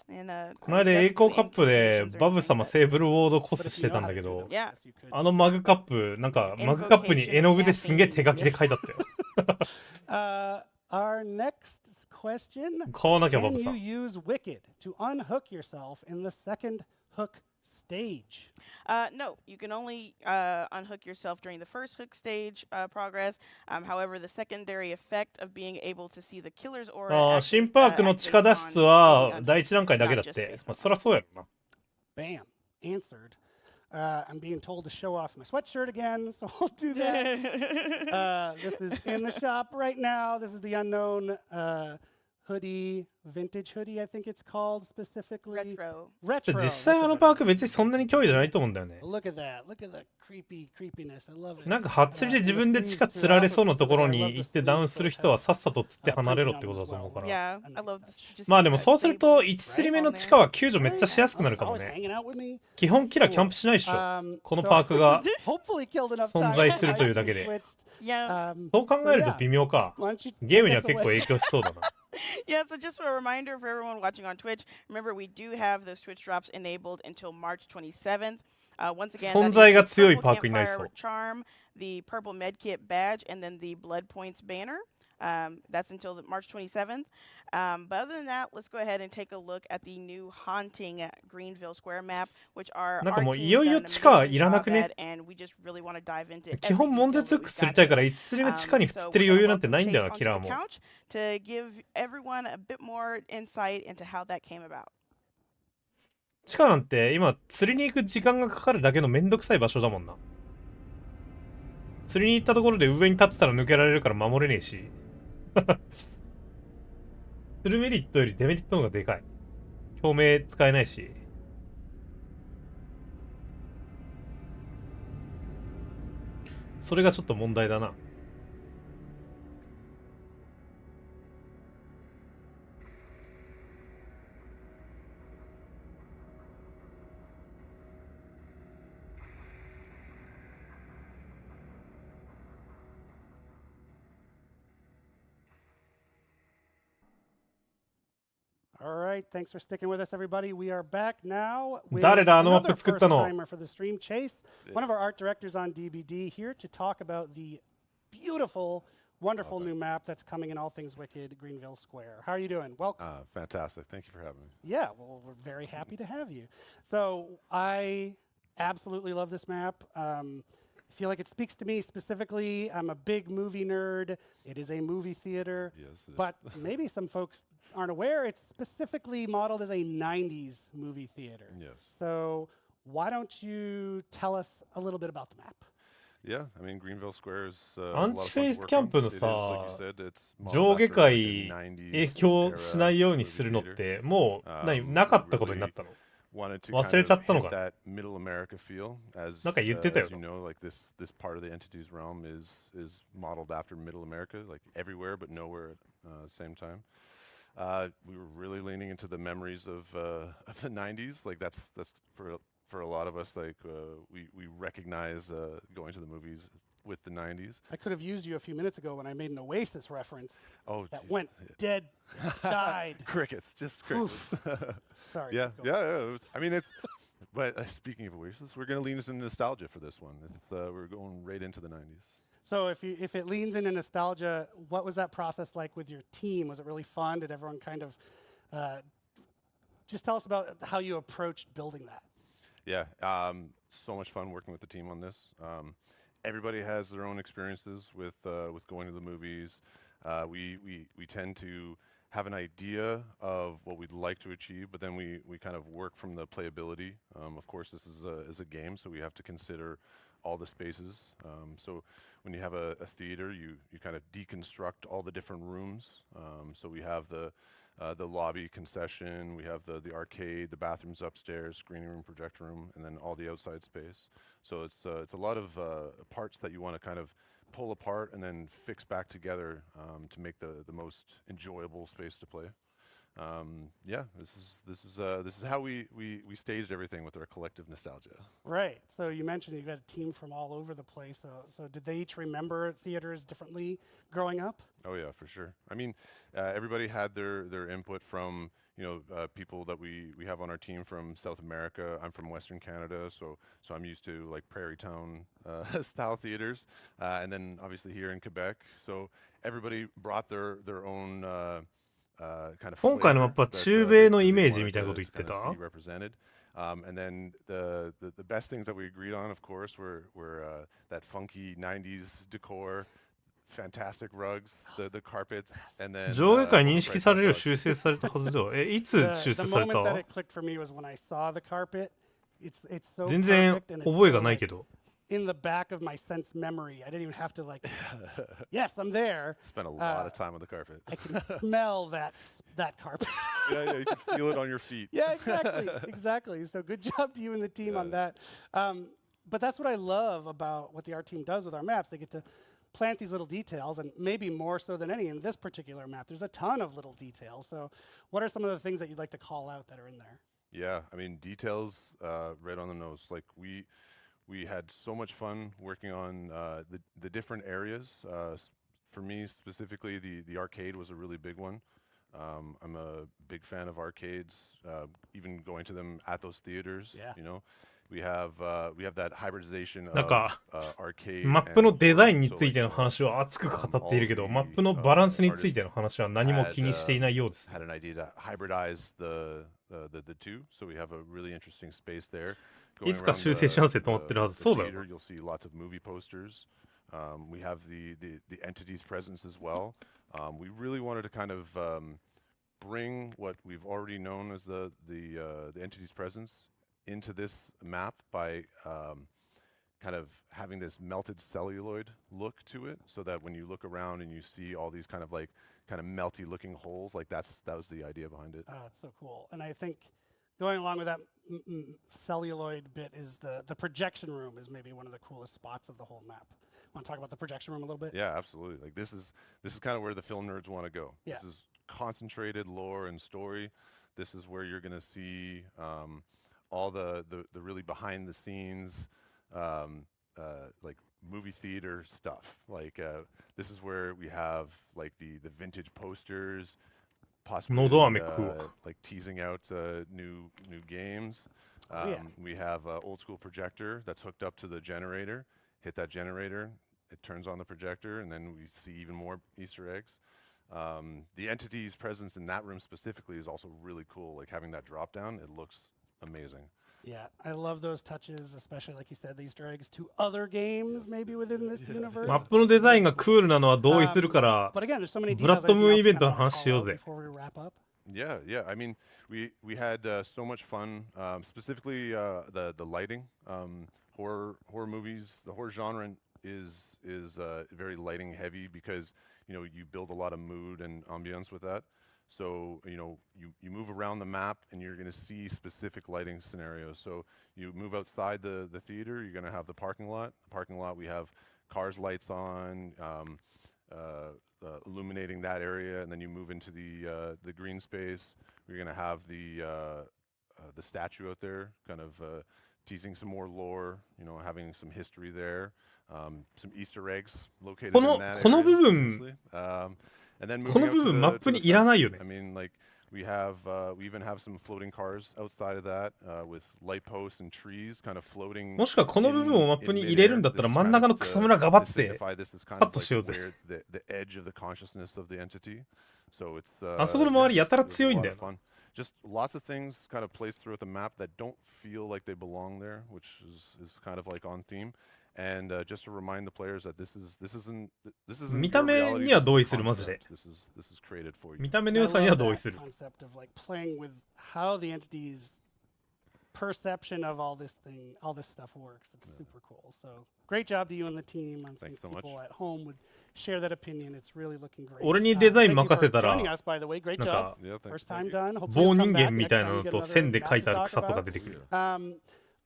And この間栄光カップで invitations or バブ anything, 様 but セーブルウォードコ But ス if し you て know たん how だ to け do ど them, Yeah. yes, you could. あのマグカップなんかマグカップに絵の具で すんげえ手書きで書いてあったよ。 Our next question. 買わなきゃバ Can ブさ you ん。 use Wicked to unhook yourself in the second hook stage? No, you can only unhook yourself during the first hook stage progress. However, the secondary effect of being able to see the killer's aura ああ、 acti- 新パークの地下 activates 脱出 on は any 第 unhook, 一段階だけだっ not just て。 based まあ on そりゃそうやろな。 Bam. Answered. I'm being told to show off my sweatshirt again, so I'll do that. This is in the shop right now. This is the unknown hoodie, vintage hoodie, I think it's called specifically. retro. Retro. 実際あのパーク別にそんなに脅威じゃないと思うんだよね。 Look at that. Look at the creepiness. I love it. なんか初釣りで自分で地下釣られそうなところに行ってダウンする人はさっさと釣って離れろってことだと思うから。 Yeah, I love this. Just まあでも that そうする Sable と1釣り目の地下は救助めっちゃしやすくなるかも Always ね。 hanging out with me. 基本キラキャンプしないっしょ。 このパークが Hopefully killed enough 存在するというだけで。 Yeah. そう考えると微妙か。 Why don't you ゲーム take に us は結構 away? 影響しそうだな。 Yeah, so just a reminder for everyone watching on Twitch, remember we do have those Twitch drops enabled until March 27th. Once again, 存 that 在 is が the 強い purple パークになりそう campfire charm, the purple medkit badge, and then the blood points banner. That's until March 27th. But other than that, let's go ahead and take a look at the new haunting Greenville Square map, which are なんか our もう team's いよいよ done an 地下 amazing いらな job くね。 at, and we just really want to dive into 基本 every 悶 detail 絶 that フック we've 釣り got たいから here. 1釣り目地下に So 釣ってる we're 余裕 gonna なんてないんだよな、 welcome キ Chase ラー onto も the。couch to give everyone a bit more insight into how that came about. 地下なんて今釣りに行く時間がかかるだけのめんどくさい場所だもんな。釣りに行ったところで上に立ってたら抜けられるから守れねえし。釣るメリットよりデメリットの方がでかい。共鳴使えないし。それがちょっと問題だな。All right, thanks for sticking with us, everybody. We are back now with 誰だあのマッ another プ作ったの。 first-timer for the stream, Chase, one of our art directors on DbD, here to talk about the beautiful, wonderful new map that's coming in All Things Wicked, Greenville Square. How are you doing? Welcome. Fantastic. Thank you for having me. Yeah, well, we're very happy to have you. So I absolutely love this map. I feel like it speaks to me specifically. I'm a big movie nerd. It is a movie theater. Yes, it But is. maybe some folks aren't aware, it's specifically modeled as a 90s movie theater. Yes. So why don't you tell us a little bit about the map? Yeah, I mean Greenville Square is アンチフェイスキャンプの It is, さ like you said, it's modeled 上下 after 界 like a 90s 影響しないように era するのっ movie て theater. もうなかったことになったの。 Wanted to 忘れちゃったの kind か of な。 hit that middle America feel as, なんか言ってたよ as you know, like this part of the entity's realm is modeled after middle America, like everywhere but nowhere at the same time. We were really leaning into the memories of the 90s. Like that's for a lot of us, like we recognize going to the movies with the 90s. I could have used you a few minutes ago when I made an Oasis reference Oh, that geez. went dead, died. Crickets, just crickets. Sorry. Yeah, keep going. yeah. I mean, it's. But speaking of Oasis, we're going to lean into nostalgia for this one. It's, we're going right into the 90s. So if it leans into nostalgia, what was that process like with your team? Was it really fun? Did everyone kind of just tell us about how you approached building that? Yeah, so much fun working with the team on this. Everybody has their own experiences with going to the movies. We tend to have an idea of what we'd like to achieve, but then we kind of work from the playability. Of course, this is a game, so we have to consider all the spaces. So when you have a theater, you kind of deconstruct all the different rooms. So we have the lobby concession, we have the arcade, the bathrooms upstairs, screening room, projector room, and then all the outside space. So it's a lot of parts that you want to kind of pull apart and then fix back together to make the most enjoyable space to play. Yeah, this is how we staged everything with our collective nostalgia. Right. So you mentioned you got a team from all over the place. So did they each remember theaters differently growing up? Oh yeah, for sure. I mean, everybody had their input from people that we have on our team from South America. I'm from Western Canada, so I'm used to like Prairie Town style theaters, and then obviously here in Quebec. So everybody brought their own kind of 今回のマップは中米のイメージみたいなこと言ってた。 represented. And then the best things that we agreed on, of course, were that funky 90s decor, fantastic rugs, the carpets, and then 上下界認識されるよう修正されたはずだよ。いつ修正 The され moment た that it clicked for me was when I saw the carpet. It's so 全然 perfect and it's 覚えが so, ないけど。 in the back of my sense memory. I didn't even have to like, yes, I'm there. Spent a lot of time on the carpet. I can smell that carpet. Yeah, you can feel it on your feet. Yeah, exactly. So good job to you and the team on that. But that's what I love about what the art team does with our maps. They get to plant these little details, and maybe more so than any in this particular map. There's a ton of little details. So what are some of the things that you'd like to call out that are in there? Yeah, I mean, details right on the nose. Like we had so much fun working on the different areas. For me specifically, the arcade was a really big one. I'm a big fan of arcades, even going to them at those theaters. Yeah. We have that hybridization なん of か arcade マップの and デザインに horror. ついての話は熱く語っているけど、マップのバランスについての話は何も気にしていないようです。 Had an idea to hybridize the two, so we have a really interesting space there. いつか修正し直せと思ってるはず。そうだよ。 You'll see lots of movie posters. We have the entities presence as well. We really wanted to kind of bring what we've already known as the entities presence into this map by kind of having this melted celluloid look to it, so that when you look around and you see all these kind of melty looking holes, like that was the idea behind it. That's so cool. And I think going along with that celluloid bit is the projection room is maybe one of the coolest spots of the whole map. Want to talk about the projection room a little bit? Yeah, absolutely. Like this is kind of where the film nerds want to go. Yeah. This is concentrated lore and story. This is where you're going to see all the really behind the scenes like movie theater stuff. Like this is where we have like the vintage posters, possibly like teasing out new games. We have an old school projector that's hooked up to the generator. Hit that generator, it turns on the projector, and then we see even more Easter eggs. The entity's presence in that room specifically is also really cool. Like having that drop down, it looks amazing. Yeah, I love those touches, especially like you said, the Easter eggs to other games maybe within this universe. マップのデザインがクールなのは同意するから、 But again, there's so many ブラッ details ドムーンイベントの I 話しようぜ。 before we wrap up. Yeah. I mean, we had so much fun, specifically the lighting. Horror movies, the horror genre is very lighting heavy because you build a lot of mood and ambience with that. So you move around the map and you're going to see specific lighting scenarios. So you move outside the theater, you're going to have the parking lot. We have cars lights on, illuminating that area, and then you move into the green space. You're going to have the statue out there, kind of teasing some more lore, having some history there, some Easter eggs located in that area. この部分、 And then この部分マップにいらないよね。 I mean, like we even have some floating cars outside of that with light posts and trees kind of floating. もしくはこの部分をマップに入れるんだったら真ん中の草むらがばってカットしようぜ。 the edge of the consciousness of the entity. So it's あそこの周りやたら強いんだよ。 Just lots of things kind of placed throughout the map that don't feel like they belong there, which is kind of like on theme. And just to remind the players that this isn't 見た目には同意するマジで。 This is created for you. 見た目の良さには同意する。 Concept of like playing with how the entity's perception of all this stuff works. It's super cool. So great job to you and the team. I think people at home would share that opinion. It's really looking great. 俺にデザイン任せたら、 joining us, by the way. Great job. First time done. 棒人間みたいなのと線で描いてある草とか出てくる。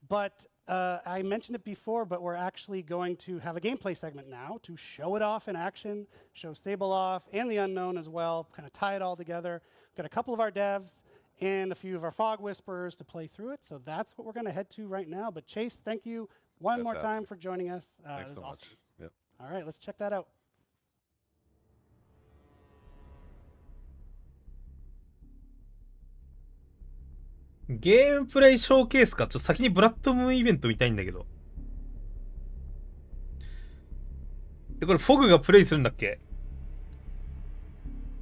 But I mentioned it before, but we're actually going to have a gameplay segment now to show it off in action, show Sable off and the Unknown as well, kind of tie it all together. We've got a couple of our devs and a few of our Fog Whisperers to play through it. So that's what we're going to head to right now. But Chase, thank you one more time for joining us. Thanks it was so awesome. much. Yep. All right, let's check that out. ゲームプレイショーケースか。ちょっと先にブラッドムーンイベント見たいんだけど。で、これフォグがプレイするんだっけ？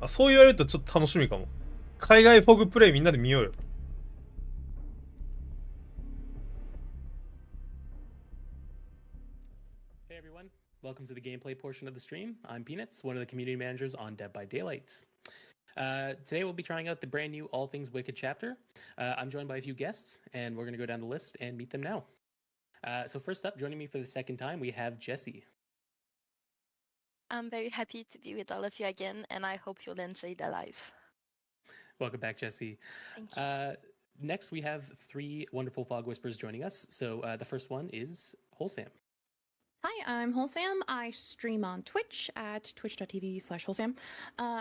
あ、そう言われるとちょっと楽しみかも。海外フォグプレイみんなで見ようよ。Hey everyone, welcome to the gameplay portion of the stream. I'm Peanuts, one of the community managers on Dead by Daylight. Today we'll be trying out the brand new All Things Wicked chapter. I'm joined by a few guests, and we're going to go down the list and meet them now. So first up, joining me for the second time, we have Jessie. I'm very happy to be with all of you again, and I hope you'll enjoy the live. Welcome back, Jessie. Thank you. Next, we have three wonderful Fog Whispers joining us. So the first one is Wholesam. Hi, I'm Wholesam. I stream on Twitch at twitch.tv/Wholesam,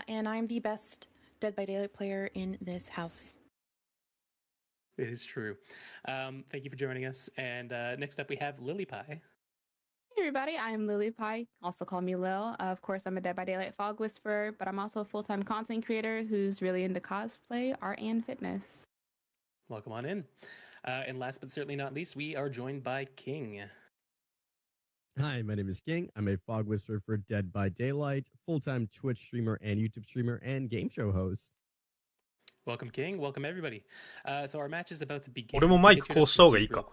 and I'm the best Dead by Daylight player in this house. It is true. Thank you for joining us. And next up, we have Lily Pie. Hey everybody, I'm Lily Pie, also call me Lil. Of course, I'm a Dead by Daylight Fog Whisperer, but I'm also a full-time content creator who's really into cosplay, art, and fitness. Welcome on in. And last but certainly not least, we are joined by King. Hi, my name is King. I'm a Fog Whisperer for Dead by Daylight, full-time Twitch streamer and YouTube streamer and game show host. Welcome, King. Welcome, everybody. So our match is about to begin. 俺もマイクこうした方がいいか。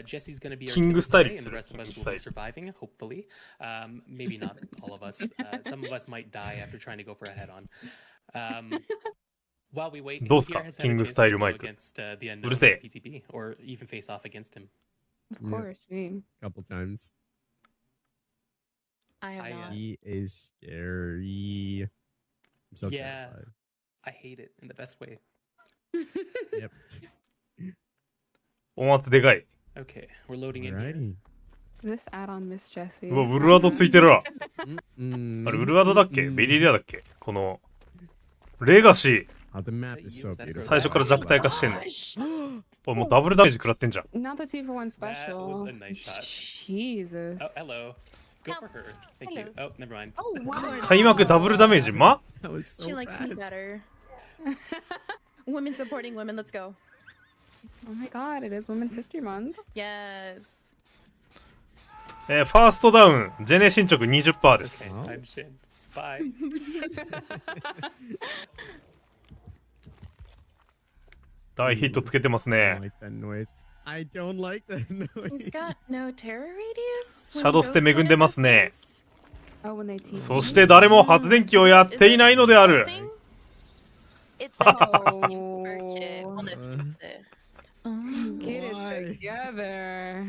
Jesse's going to be our キングスタイルに and す the る。 rest of us will be surviving, hopefully. Maybe not all of us. Some of us might die after trying to go for a head-on. While we wait, どうすか？ Pierre has had a キング chance スタイ to ル go マイク。 against the う unknown るせえ。 PTB, or even face off against him. Of course, me. Couple times. I have not. He is scary. I'm so Yeah, terrified. I hate it in the best way. Yep. 音圧でかい。 Okay, we're loading in here. Alrighty. This add-on, Miss Jessie. うわ、ウルアドついてるわ。あれ、ウ Mm. ルアドだっけ？ベリリアだっけ？この、レガシ Oh, the map is so ー。 beautiful. 最初から弱体化してんの。おい、もうダブルダメージ食らってんじゃん。 Not the 2-for-1 That was special. a nice shot. Jesus. Oh, hello. Go for her. Thank you. Oh, never mind. Oh, wow. 開幕ダブルダメージ、ま？ That was so She likes me fast. better. Women supporting women, let's go. Oh my god, it is Women's History Month. Yes. ファーストダウン、ジェネ進捗 20% で Okay, す。 I'm Shin. Bye. 大ヒットつけてます I ね don't。like that noise. I don't like that noise. He's got no terror radius. シャドウステ恵んでますね。 Oh, when they team. そして誰も発電機をやっていないのである。 It's like a kit. Well, no, it's it. Get Why? it together.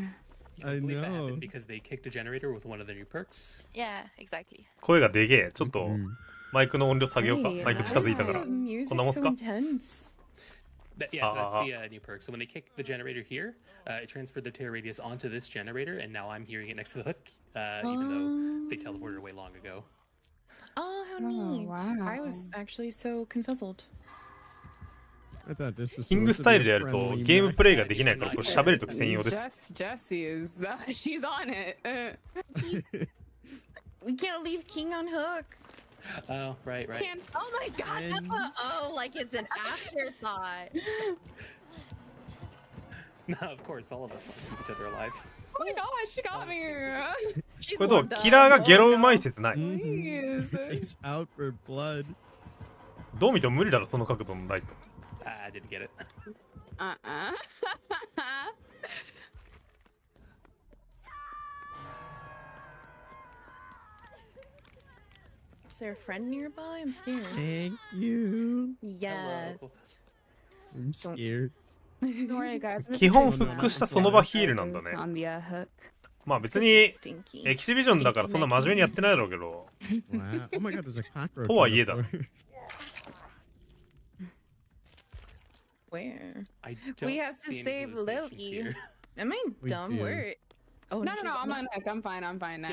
I I believe that know. happened because they kicked a generator with one of their new perks. Yeah, exactly. 声がでげえ。ちょっと Mm. マイクの音量下げようか。 Hey, マイク近づいたから。 Music こんなもんす so か？ intense. Yeah, so that's the new perk. So when they kicked the generator here, it transferred the tear radius onto this generator, and now I'm hearing it next to the hook, even though they teleported away long ago. Oh, how Oh, neat. wow. I was actually so confuzzled. I thought this was キング supposed ス to タイ be ルで a やると friendly ゲームプレイが match. できないからこれ喋るとき専用です。 Jessie is, she's on it. We can't leave King on hook. Oh, right, right. Can't. Oh my god, And- Peppa. Oh, like it's an afterthought. No, of course, all of us want to keep each other alive. Oh my god, she got me. She's これどう？ warmed up. キラーがゲロうまい説ない。 Mhm. She's out for blood. どう見ても無理だろ、その角度のライト。 I didn't get it. Uh-uh. Is there a friend nearby? I'm scared. Thank you. Yes. Hello. I'm scared. Don't worry, guys. 基本フックしたその場ヒールなんだね。 On the hook. まあ別にエキシビジョンだからそんな真面目にやってないだろうけど。 Wow. Oh my god, there's a cockroach. とはいえだ。 Where? I don't We have to see any save glue stations Loki. here. Am I We dumb? do. Where? Oh No, I'm on heck. I'm fine now.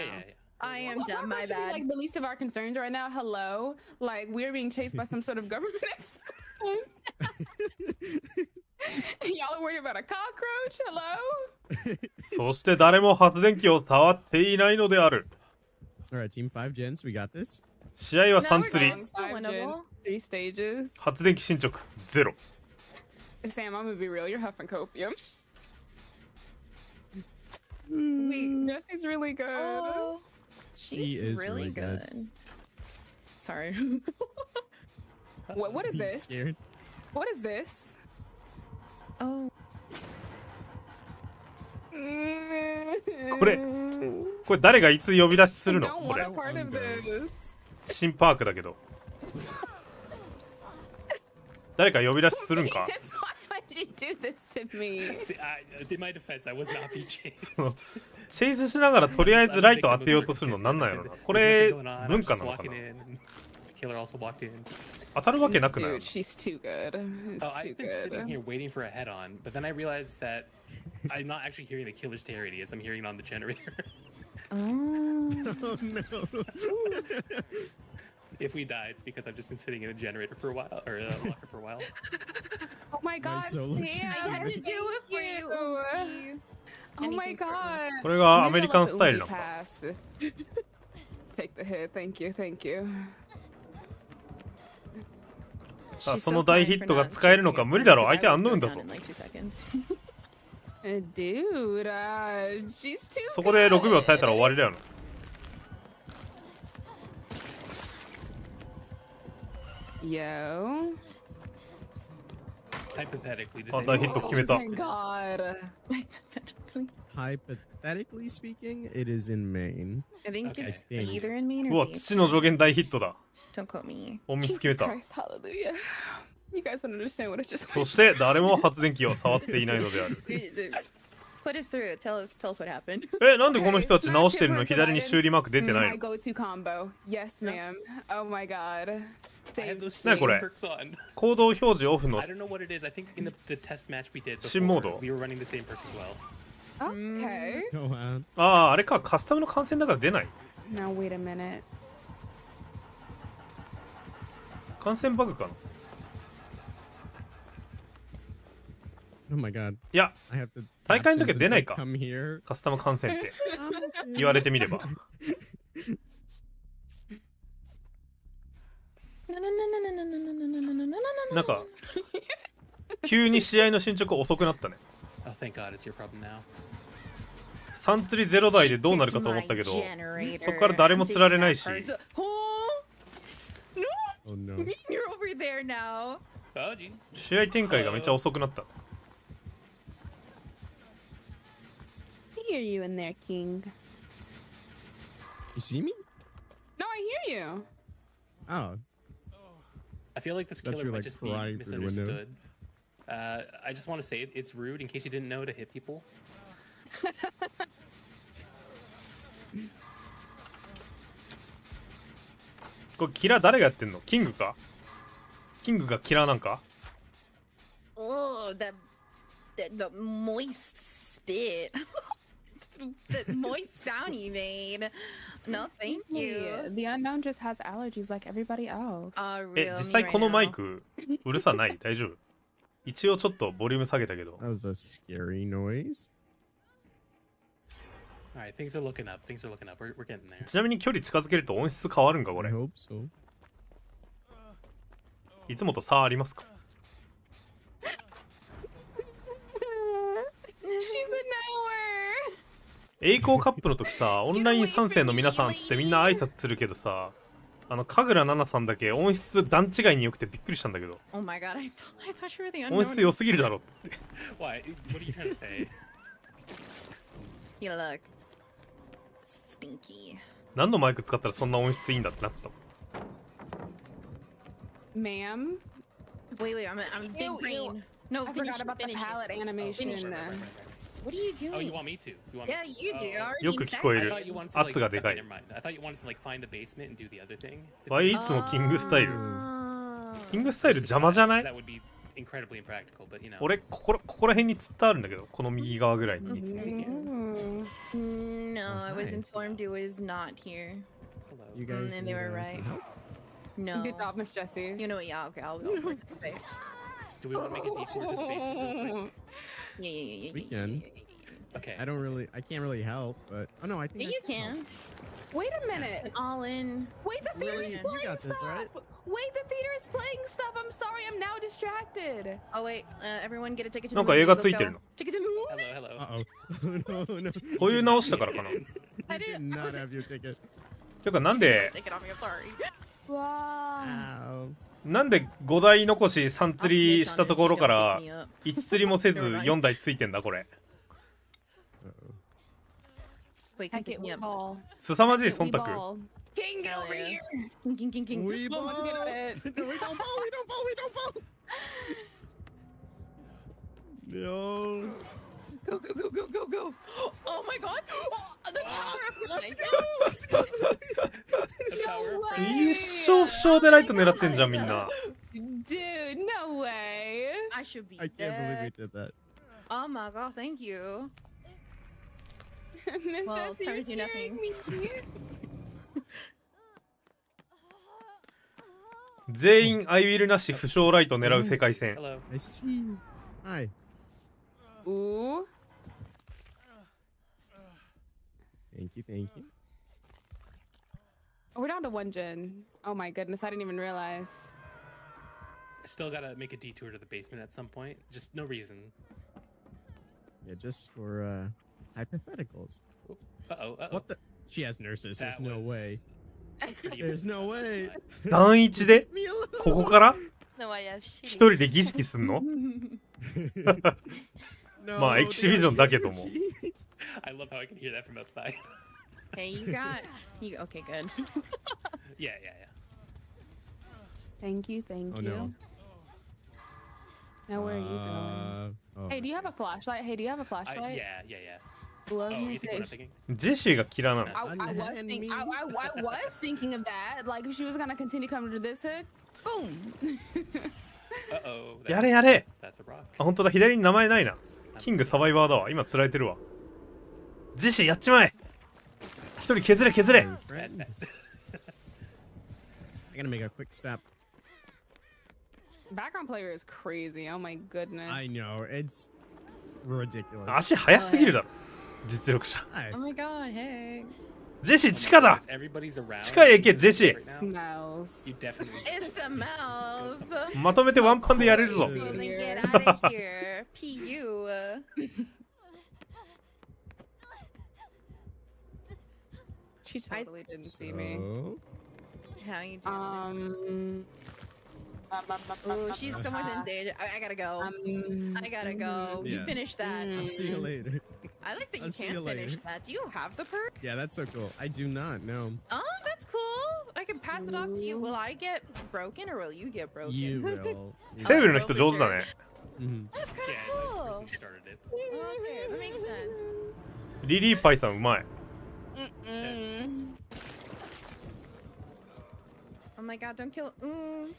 I am Well, dumb. My that should be, bad. like the least of our concerns right now. Hello, like we're being chased by some sort of government experiment. Y'all are worried about a cockroach? Hello? そして誰も発電機を触っていないのである。 Alright, Team 5 gens, we got this. 試合は3釣り。 Winnable. 3 stages. 発電機進捗0。 Sam, I'm gonna be real. You're huffing copium. Wait, Jesse's really good. Oh, He she's is really really good. good. Sorry. What is You this? scared? What is this? Oh. これ誰がいつ呼び出しするの I don't こ want れ a part of this. 新パークだけど誰か呼び出しするんか Why would you do this to me? See, in my defense, I was not being chased. そのチェイスしながらとりあえずライト当てようとするのなんなんやろなこれ Nothing going on. I 文 was 化 just なのか walking な in. Killer also walked in. 当たるわけなくない Dude, she's too good. Oh, Too I've been sitting good. here waiting for a head-on, but then I realized that I'm not actually hearing the killer's terrority as I'm hearing it on the generator. Oh. Oh no. If we die, it's because I've just been sitting in a generator for a while, or a locker for a while. Oh my god, solo Sam, queue. I had to do it for you. Oh my god. これがアメリカンスタイルなのか Pass. Take the hit. Thank you. Thank you. さあその大ヒットが使えるのか無理だろう相手アンノウンだぞ Dude, she's too そこで6秒耐えたら終わりだよな Yo. Hypothetically, Oh, that hit the Oh Kimita. my god. Hypothetically speaking, it is in Maine. I think Okay. it's I think. either in Maine うわ or Maine. 父の助言大ヒットだ Don't quote me. 隠密決め Jesus た Christ, hallelujah. You guys don't understand what I just そして誰も発電機を触っていないのである Put us through. Tell us what happened. なんでこの人たち直してるの左に修理マーク出てない My の go-to combo. Yes, ma'am. Oh my god. I have those Ne same kore? perks on. 行動表示オフの I don't know what it is. I think in the test match we did 新モード before, we were running the same perks as well. Okay. Oh wow. あああれかカスタムの観戦だから出ない Now wait a minute. 観戦バグかな Oh my god. いや I have to 大会の時は出ないか come here. カスタム観戦って言われてみれば なんか急に試合の進捗遅くなったね Oh, thank God, it's your problem now. 3釣り0台でどうなるかと思ったけどそこから誰も釣られないし Oh no. You're over there now. Oh, jeez. 試合展開がめっちゃ遅くなった I hear you in there, King. You see me? No, I hear you. Oh. I feel like this Thought killer you were, might like, just be prying through the window. misunderstood. I just want to say it's rude in case you didn't know to hit people. これキラー誰がやってんのキングかキングがキラーなんか Oh, the moist spit. The moist sound you made. No, thank you. The unknown just has allergies like everybody else. 実際このマイクうるさない大丈夫一応ちょっとボリューム下げたけど That was a scary noise. Alright, things are looking up. Things are looking up. We're getting there. ちなみに距離近づけると音質変わるんかこれ I hope so. いつもと差ありますか She's a knower. 栄光カップの時さオンライン参戦の皆さんつってみんな挨拶するけどさ神楽奈々さんだけ音質段違いに良くてびっくりしたんだけど Oh my god, I thought you were the unknown. 音質良すぎるだろって Why? What are you trying to say? You look stinky. 何のマイク使ったらそんな音質いいんだってなってたもん Ma'am? Wait, I'm big Ew, brain. ew. No, I finish forgot it, about the finish it. palette animation. Finish it. What are you doing? Oh, you want me to? You want Yeah, me to? you do. I already よく聞こえ I る thought you wanted to 圧 like, がでか okay, い never mind. I thought you wanted to like find the basement and do the other thing. わいいつもキングスタイルキングスタイル邪魔じゃない That would be incredibly impractical, but you know. 俺ここら辺に釣ってあるんだけど、この右側ぐらいに。 No, I was informed it was not here. You guys and they were right. No. Good job, Miss Jessie. You know what? Yeah, okay, I'll go. Do we want to make a detour to the basement real quick? Yeah. We can. Okay. I can't really help, but oh no, I think Yeah, you can. Wait a minute. All in. Wait, the theater is You playing got this, stuff. right? Wait, the theater is playing stuff. I'm sorry, I'm now distracted. Oh wait, everyone get a ticket to the なんか映 movies. 画 Let's ついてる go. の。 Ticket to the movie. Hello, hello. Uh oh. No. こういう直したからかな。 You did not have your ticket. てかなんで Take it off me. I'm sorry. Wow. なんで5台残し3釣りしたところから1釣りもせず4台ついてんだこれ。 Wait, Heck pick it, me we up. ball. 凄まじい忖 We 度。 ball. King, get over here. King. We Oh, let's get it. No, we don't ball. No. Go. Oh my god. Oh, the power. Let's go. No way. 一生負傷でライト狙ってんじゃんみんな。 Dude, no way. I should be I can't believe we dead. did that. Oh my god, thank you. Miss Well, Jessie, you're turns you scaring nothing. me. 全員アイウィルなし負傷ライト狙う世界戦。 Hello. I see. Hi. Ooh. Thank you. We're down to one gen. Oh my goodness, I didn't even realize. I still gotta make a detour to the basement at some point. Just no reason. Yeah, just for hypotheticals. Uh-oh. What the? She has nurses. There's That no was way. pretty There's no way. 段一でここから No, I have shitty. 一人で儀式すんの？ No, まあエキシビジョンだけども。 I love how I can hear that from outside. Hey, you okay, good. Yeah. Thank you. Oh no. Now where are you going? Oh. Hey, do you have a flashlight? Yeah. Well, I was Oh, gonna you think what say, I'm thinking? ジェシーがキラーなの。 I was thinking of that. Like, if she was gonna continue coming to this hook, boom. Uh-oh. やれやれ。 That's a rock. あ、本当だ、左に名前ないな。キングサバイバーだわ。今釣られてるわ。ジェシーやっちまえ。一人削れ。 That's bad. I gotta make a quick step. Background player is crazy. Oh my goodness. I know, it's ridiculous. 足速すぎるだろ。実力者。 Hi. Oh my god, hey. ジェシー地下だ。 Everybody's around. 地下へ行けジェシー。 Right now. Smells. You definitely. It's a mouse. まとめてワンパンでやれるぞ。 Gonna get out of here. PU. She totally didn't see me. How you doing? Ooh, she's somewhere in danger. I gotta go. I gotta go. You Yeah. finish that. I'll see you later. I like that you I'll see can you finish later. that. Do you have the perk? Yeah, that's so cool. I do not know. Oh, that's cool. I can pass it off to you. Will I get broken or will you get broken? You will. セーブルの人上手だね。 Mhm. That's kind Yeah, of it's cool. nice the person who started it. Okay, that makes sense. リリーパイさんうまい。 Oh my god, don't kill Oomph.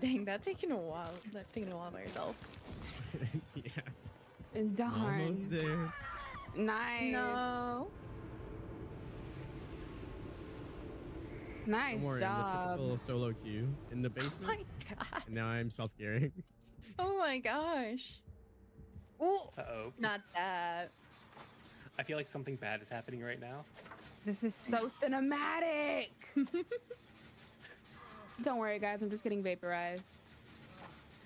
Dang, that's taking a while. That's taking a while by yourself. Yeah. Darn. Almost there. Nice. No. Nice Don't worry, I'm the job. typical solo queue in the Oh basement. my god. And now I'm self-gearing. Oh my gosh. Ooh, Uh-oh. not that. I feel like something bad is happening right now. This is so cinematic. Don't worry, guys. I'm just getting vaporized.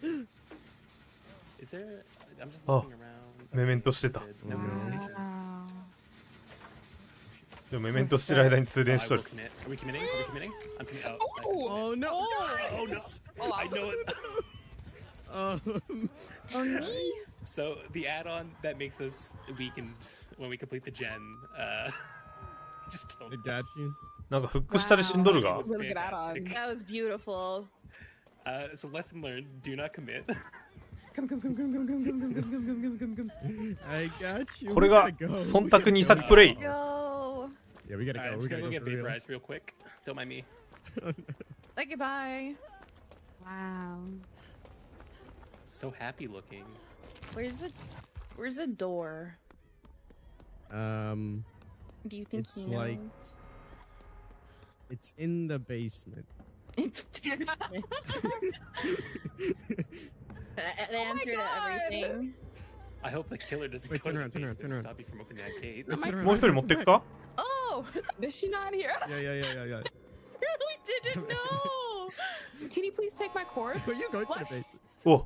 Is there... I'm just あ looking around. メメントしてた。 No stations. Wow. でもメメントしてる間に通電 I しと will る。 commit. Are we committing? Are we committing? I'm committing. Oh no! Oh no! Oh, I know it. Oh, me? So the add-on that makes us weakened when we complete the gen, just killed I got us. you. なんかフックしたりしんどるが。 Really good add-on. That was beautiful. So lesson learned: do not commit. I got you. これが We gotta go. 忖度2作プレイ。 Go. Yeah, we gotta Alright, go. I'm We just gonna gotta go go get for real. vaporized real quick. Don't mind me. Okay, bye. Wow. So happy looking. Where's the door? Do you think It's he knows? like it's in the basement. It's The answer to everything. I hope the killer doesn't Wait, go turn to around, the turn around, basement turn and around. stop you from opening that gate. Moう一人持ってくか Oh, is she not here? Yeah. Really didn't know. Can you please take my corpse? But you go to the What? basement. お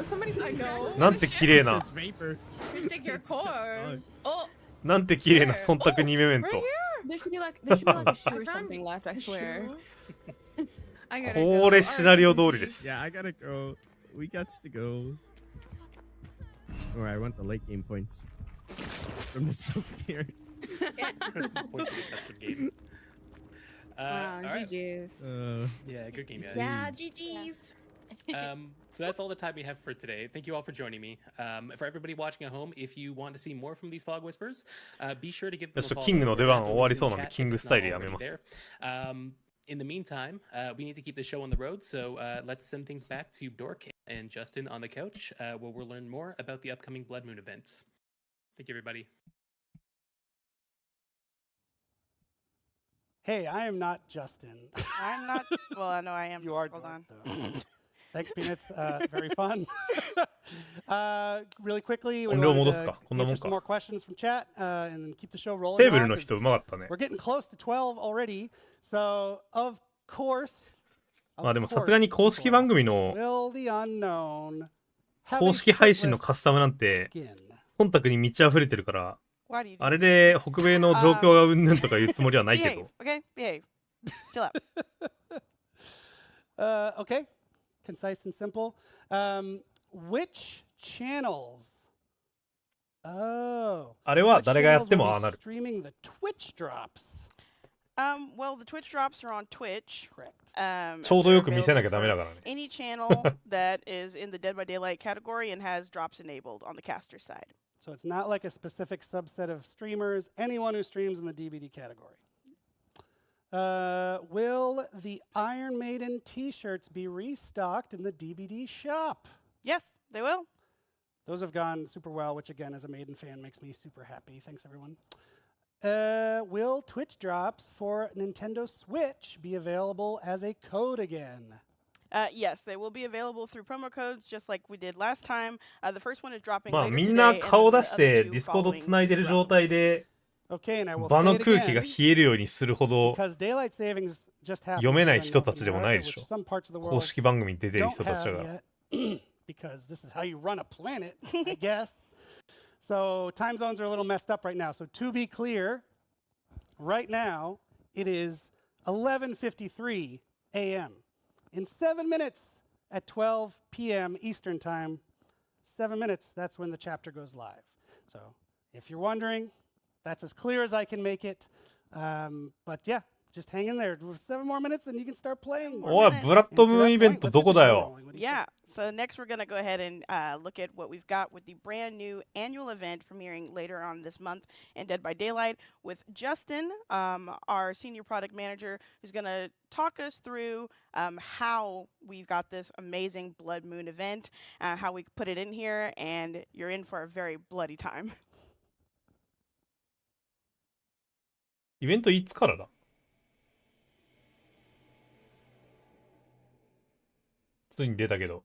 Somebody I know. なんて綺麗な It's vapor. You take your corpse. Oh, なんて綺麗な忖度2メメント There should be like a shoe or something left, I swear. I gotta これシナリオ通りです Yeah, I gotta go. We got to go. Alright, I want the late game points from the self here. Points to the custom game. Wow, all right. GG's. Yeah, good game, guys. Yeah, GG's. So that's all the time we have for today. Thank you all for joining me. For everybody watching at home, if you want to see more from these Fog Whispers, be sure to give them a ちょっと follow. キングの出番 or 終わり links そう in なんで chat キン if グ it's スタイ not ルやめ already ます there. In the meantime, we need to keep the show on the road, so let's send things back to Dork and Justin on the couch, where we'll learn more about the upcoming Blood Moon events. Thank you, everybody. Hey, I am not Justin. I'm not. Well, I know I am. You are. Hold on. Thanks, Peanuts. Very fun. Really quickly, we 音量 wanted 戻す to かこんなも answer ん some か more questions from chat and then keep the show rolling. テーブル along, の 'cause 人うまかったね We're getting close to 12 already. So, of course. まあでもさすがに公式番組の Will the unknown have 公 a 式配信の shirtless カスタムなんて skin? 忖度に満ち溢れてるから Why do you do あれで北米の状況がうんぬんとか言うつもりはないけ behave? ど Okay, behave. Chill out. Okay. Concise and simple. Which channels? Oh. あれは Which 誰がやって channels も will あ be あなる streaming the Twitch drops? Well, the Twitch drops are on Twitch. Correct. ちょうど They're よく見せなきゃ available ダメだ for からね any channel that is in the Dead by Daylight category and has drops enabled on the caster side. So it's not like a specific subset of streamers, anyone who streams in the DbD category. Will the Iron Maiden t-shirts be restocked in the DbD shop? Yes, they will. Those have gone super well, which again, as a Maiden fan, makes me super happy. Thanks, everyone. Will Twitch drops for Nintendo Switch be available as a code again? Yes, they will be available through promo codes, just like we did last time. The first one is dropping まあ later み today, んな and 顔 then 出 the し other て two ディスコード following つないでる状態で Okay, and I will 場 say の it 空気が again, 冷えるようにするほど because daylight savings just happened 読めない here in 人 North たちでもないで America, し which ょ some parts of the 公 world 式番組に出てる don't 人たちだ have から yet, because this is how you run a planet, I guess. So time zones are a little messed up right now. So to be clear, right now it is 11:53 a.m. In 7 minutes at 12 p.m. Eastern time, 7 minutes, that's when the chapter goes live. So if you're wondering, that's as clear as I can make it. But yeah, just hang in there. 7 more minutes and you can start playing. おいブラッドムーンイベントどこだよ Yeah. So next we're going to go ahead and look at what we've got with the brand new annual event premiering later on this month in Dead by Daylight with Justin, our senior product manager, who's going to talk us through how we've got this amazing Blood Moon event, how we put it in here, and you're in for a very bloody time. イベントいつからだついに出たけど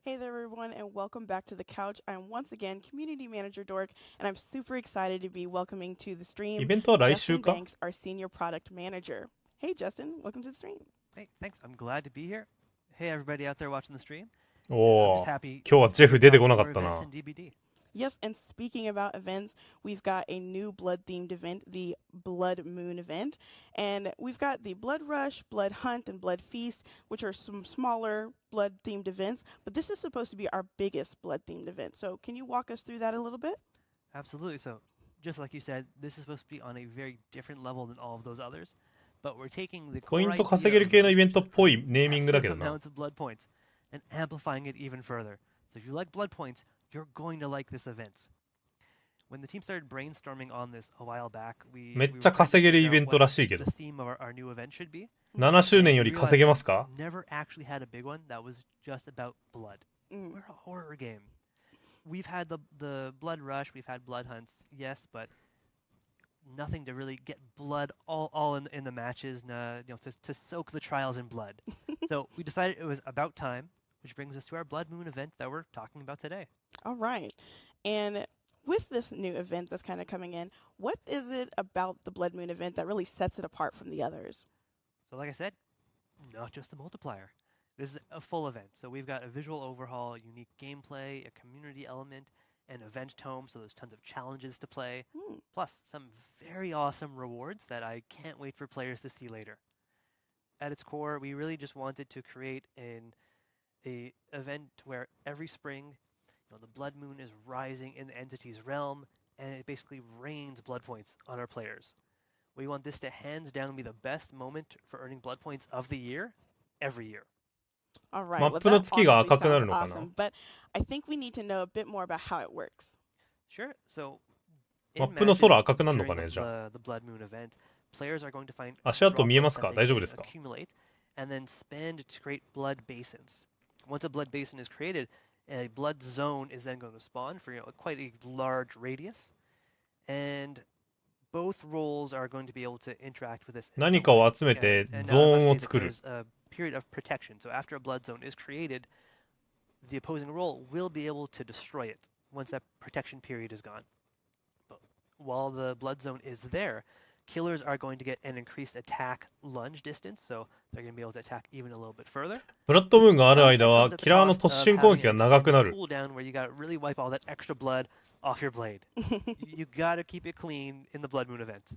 Hey there, everyone, and welcome back to the couch. I'm once again Community Manager Dork, and I'm super excited to be welcoming to the stream イベントは来週 Justin か Banks, our Senior Product Manager. Hey, Justin, welcome to the stream. Hey, thanks. I'm glad to be here. Hey, everybody out there watching the stream. お I'm お just happy 今日はジェフ出てこなか for ったな events in DbD. Yes, and speaking about events, we've got a new blood-themed event, the Blood Moon event. And we've got the Blood Rush, Blood Hunt, and Blood Feast, which are some smaller blood-themed events. But this is supposed to be our biggest blood-themed event. So can you walk us through that a little bit? Absolutely. So, just like you said, this is supposed to be on a very different level than all of those others. but we're taking the ポイ core ント稼げ idea る系の of イベントっぽいネーミングだけど massive な。 amounts of blood points and amplifying it even further. So if you like blood points, you're going to like this event. When the team started brainstorming on this a while back, we めっちゃ稼げるイベントらしいけど。 the theme of our new event should be. 7周年より稼げますか？ Never actually had a big one that was just about blood. We're a horror game. We've had the blood rush, we've had blood hunts, yes, but nothing to really get blood all in the matches, to soak the trials in blood. So we decided it was about time, which brings us to our Blood Moon event that we're talking about today. All right. And with this new event that's kind of coming in, what is it about the Blood Moon event that really sets it apart from the others? So like I said, not just the multiplier. This is a full event. So we've got a visual overhaul, unique gameplay, a community element, an event tome, so there's tons of challenges to play, plus some very awesome rewards that I can't wait for players to see later. At its core, we really just wanted to create an event where every spring, the blood moon is rising in the entity's realm, and it basically rains blood points on our players. We want this to hands down be the best moment for earning blood points of the year, every year. All right. マップの月が赤くなるのかな？ But I think we need to know a bit more about how it works. Sure. So マップの空赤くなるのかね、じゃあ。 the blood moon event, players are going to find 足跡見えますか？ droplets that 大 they 丈夫 can ですか？ accumulate and then spend to create blood basins. Once a blood basin is created, a blood zone is then going to spawn for quite a large radius, and both roles are going to be able to interact with this. 何かを集めてゾーンを作る。 A period of protection. So after a blood zone is created, the opposing role will be able to destroy it once that protection period is gone. But while the blood zone is there, killers are going to get an increased attack lunge distance, so they're going to be able to attack even a little bit further. ブラッドムーンがある間はキラーの突進攻撃が長くなる。 Cooldown where you got to really wipe all that extra blood off your blade. You got to keep it clean in the blood moon event.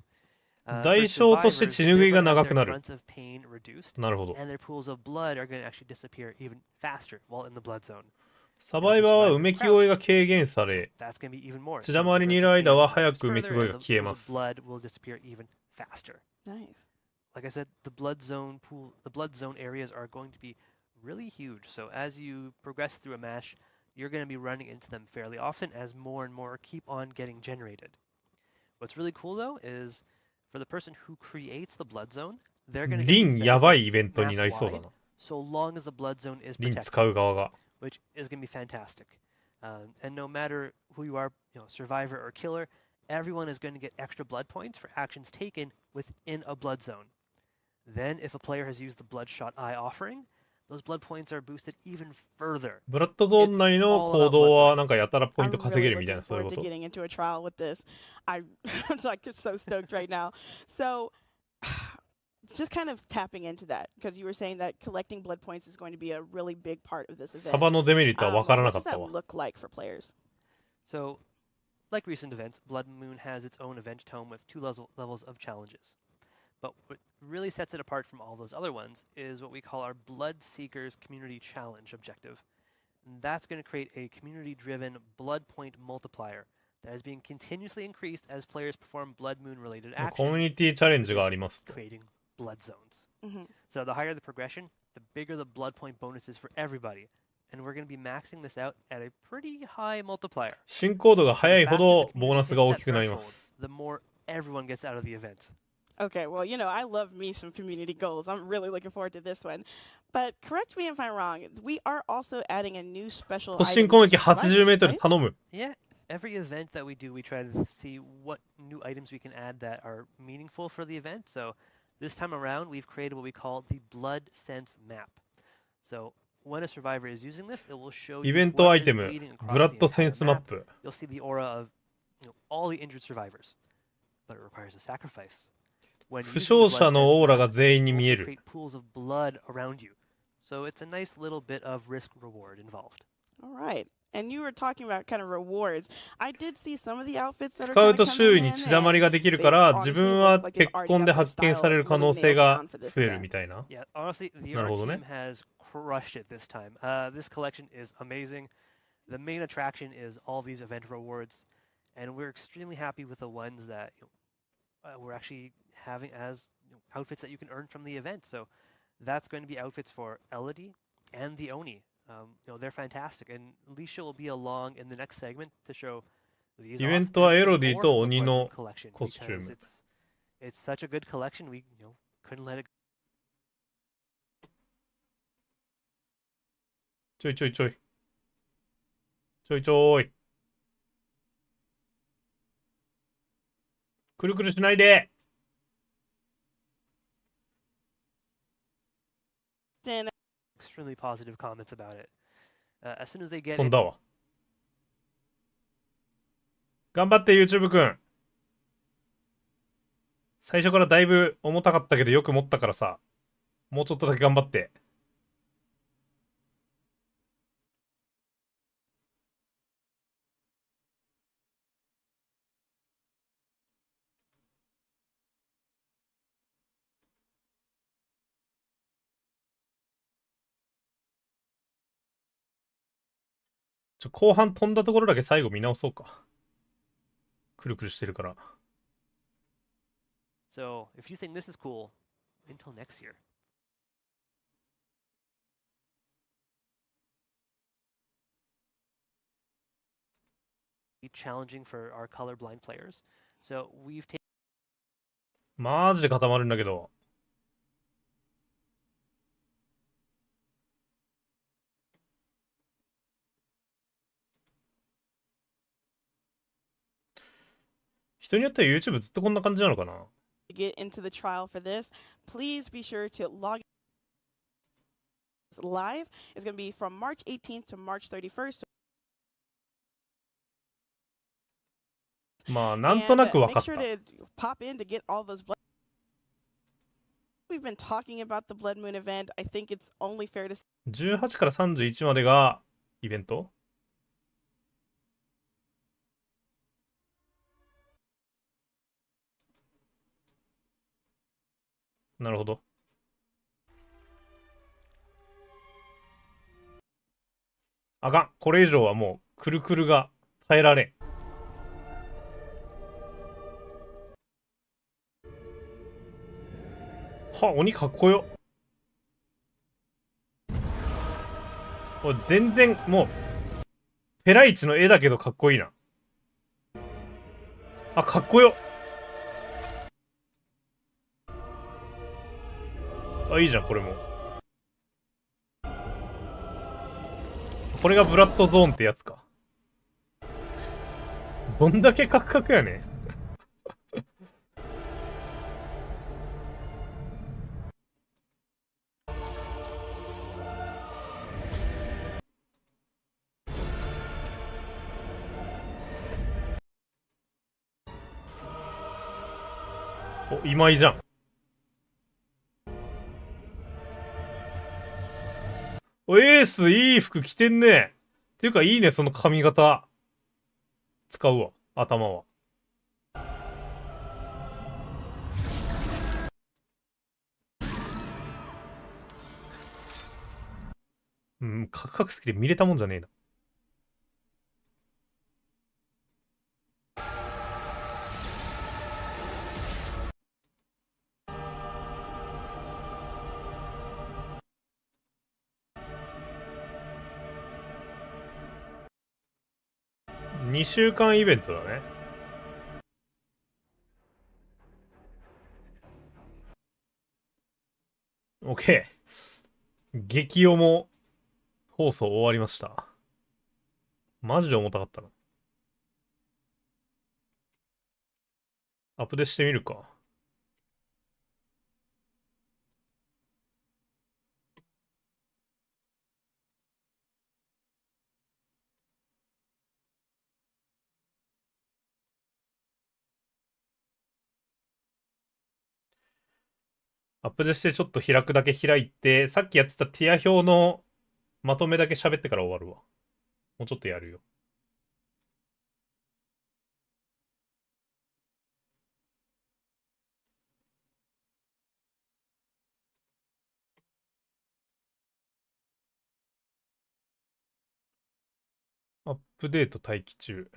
代償として血拭いが長くなる。なるほど。 And their pools of blood are going to actually disappear even faster while in the blood zone. サバイバーはうめき声が軽減され、血だまりにいる間は早くうめき声が消えます。 Blood will disappear even faster. Nice. Like I said, the blood zone areas are going to be really huge. So as you progress through a match, you're going to be running into them fairly often as more and more keep on getting generated. What's really cool though is for the person who creates the blood zone, they're going to リンやばいイベントになりそうだな。 so long as the blood zone is リン使う側が。 which is going to be fantastic. And no matter who you are, survivor or killer, everyone is going to get extra blood points for actions taken within a blood zone. Then if a player has used the Bloodshot Eye offering, those blood points are boosted even further. ブラッドゾーン内の行動はなんかやたらポイント稼げるみたいなそういうこと。 Getting into a trial with this, I'm like so stoked right now. So just kind of tapping into that because you were saying that collecting blood points is going to be a really big part of this event. サバのデメリットは分からなか What っ does た that わ。 look like for players? So, like recent events, Blood Moon has its own event tome with 2 levels of challenges. But what really sets it apart from all those other ones is what we call our Blood Seekers Community Challenge objective. And that's going to create a community-driven blood point multiplier that is being continuously increased as players perform Blood Moon-related コミュ actions, ニティチャレンジがあります。 creating blood zones. So the higher the progression, the bigger the blood point bonus is for everybody. And we're going to be maxing this out at a pretty high multiplier. 進行度が速いほどボーナスが大きくなります。 The more everyone gets out of the event. Okay, well, I love me some community goals. I'm really looking forward to this one. But correct me if I'm wrong. We are also adding a new special 突進攻撃80メートル頼む。 Yeah, every event that we do, we try to see what new items we can add that are meaningful for the event. So this time around, we've created what we call the Blood Sense Map. So when a survivor is using this, it will show イ you ベントア what イ is テム、 bleeding ブラ across ッド the セン entire スマッ map. プ。 You'll see the aura of all the injured survivors. But it requires a sacrifice. When 負傷者のオーラが全員に見える。 create pools of blood around you. So it's a nice little bit of risk reward involved. All right. And you were talking about kind of rewards. I did see some of the outfits that are 使う kind と of 周囲 coming に in, 血だまり and ができる they から自 honestly 分 look は like 結 they've already 婚で got their 発見される style 可能 really 性 nailed が down for this 増える event. みたいな。 Yeah, honestly, the なる art ほどね。 team has crushed it this time. This collection is amazing. The main attraction is all these event rewards, and we're extremely happy with the ones that we're actually having as outfits that you can earn from the event. So that's going to be outfits for Elodie and the Oni. They're fantastic, and Alicia will be along in the next segment to show these. イベントはエロディと鬼のコスチューム。It's such a good collection. We couldn't let it. ちょいちょいちょい。ちょいちょい。くるくるしないで。Extremely positive comments about it. As soon as they get 飛んだわ。頑張って YouTube くん。最初からだいぶ重たかったけどよく持ったからさ、もうちょっとだけ頑張って。後半飛んだところだけ最後見直そうか。くるくるしてるから。So, if you think this is cool, until next year. Challenging for our colorblind players. So, we've taken マジで固まるんだけど。人によっては YouTube ずっとこんな感じなのかな。Get into the trial for this, please be sure to log live. It's going to be from March 18th to March 31st. まあなんとなく分かった。 Make sure to pop in to get all those blood. We've been talking about the Blood Moon event. I think it's only fair to 18から31までがイベント。なるほど。あかん。これ以上はもうくるくるが耐えられん。は、鬼かっこよ。全然もうペライチの絵だけどかっこいいな。あ、かっこよ。あ、いいじゃんこれも。これがブラッドゾーンってやつか。どんだけカクカクやねん。お、今井じゃん。お、エースいい服着てんね。っていうかいいねその髪型。使うわ頭は。うん、カクカクすぎて見れたもんじゃねえな。2週間イベントだね。OK。激重放送終わりました。マジで重たかったな。アップデしてみるか。アップデしてちょっと開くだけ開いて、さっきやってたティア表のまとめだけ喋ってから終わるわ。もうちょっとやるよ。アップデート待機中。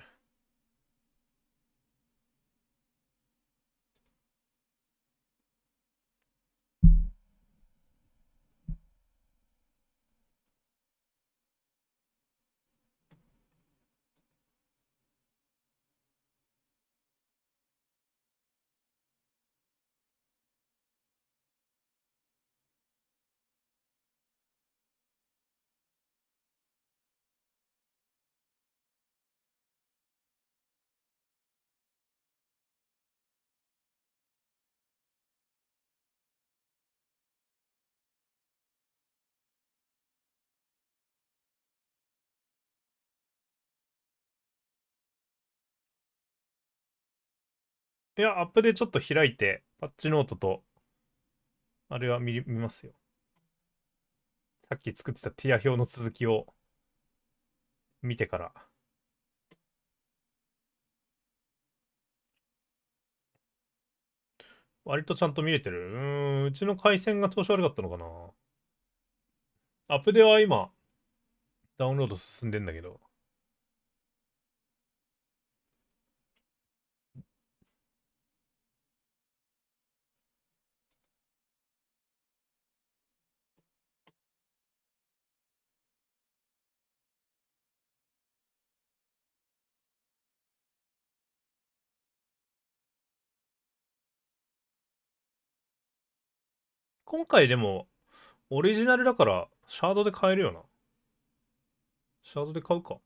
いや、アップでちょっと開いて、パッチノートと、あれは見ますよ。さっき作ってたティア表の続きを見てから。割とちゃんと見れてる。うちの回線が調子悪かったのかな。アップでは今、ダウンロード進んでんだけど。今回でも、オリジナルだから、シャードで買えるよな。シャードで買うか。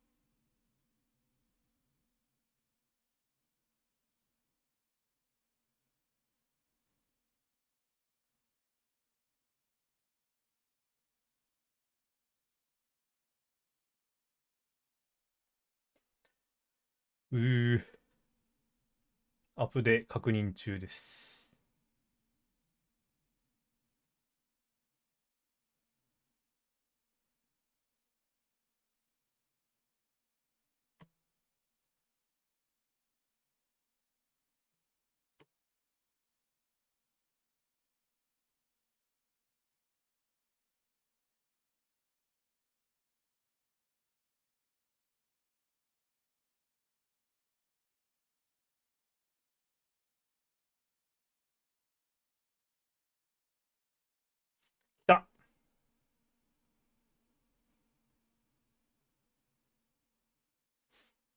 アップで確認中です。だ。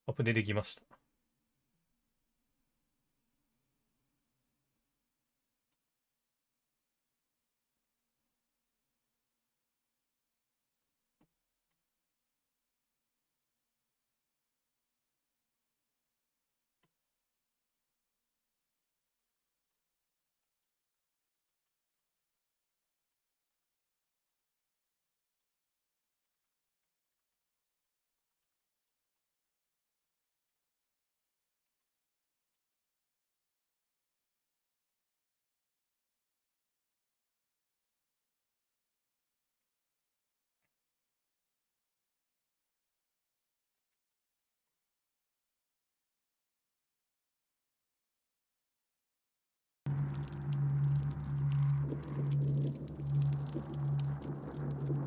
アップでできました。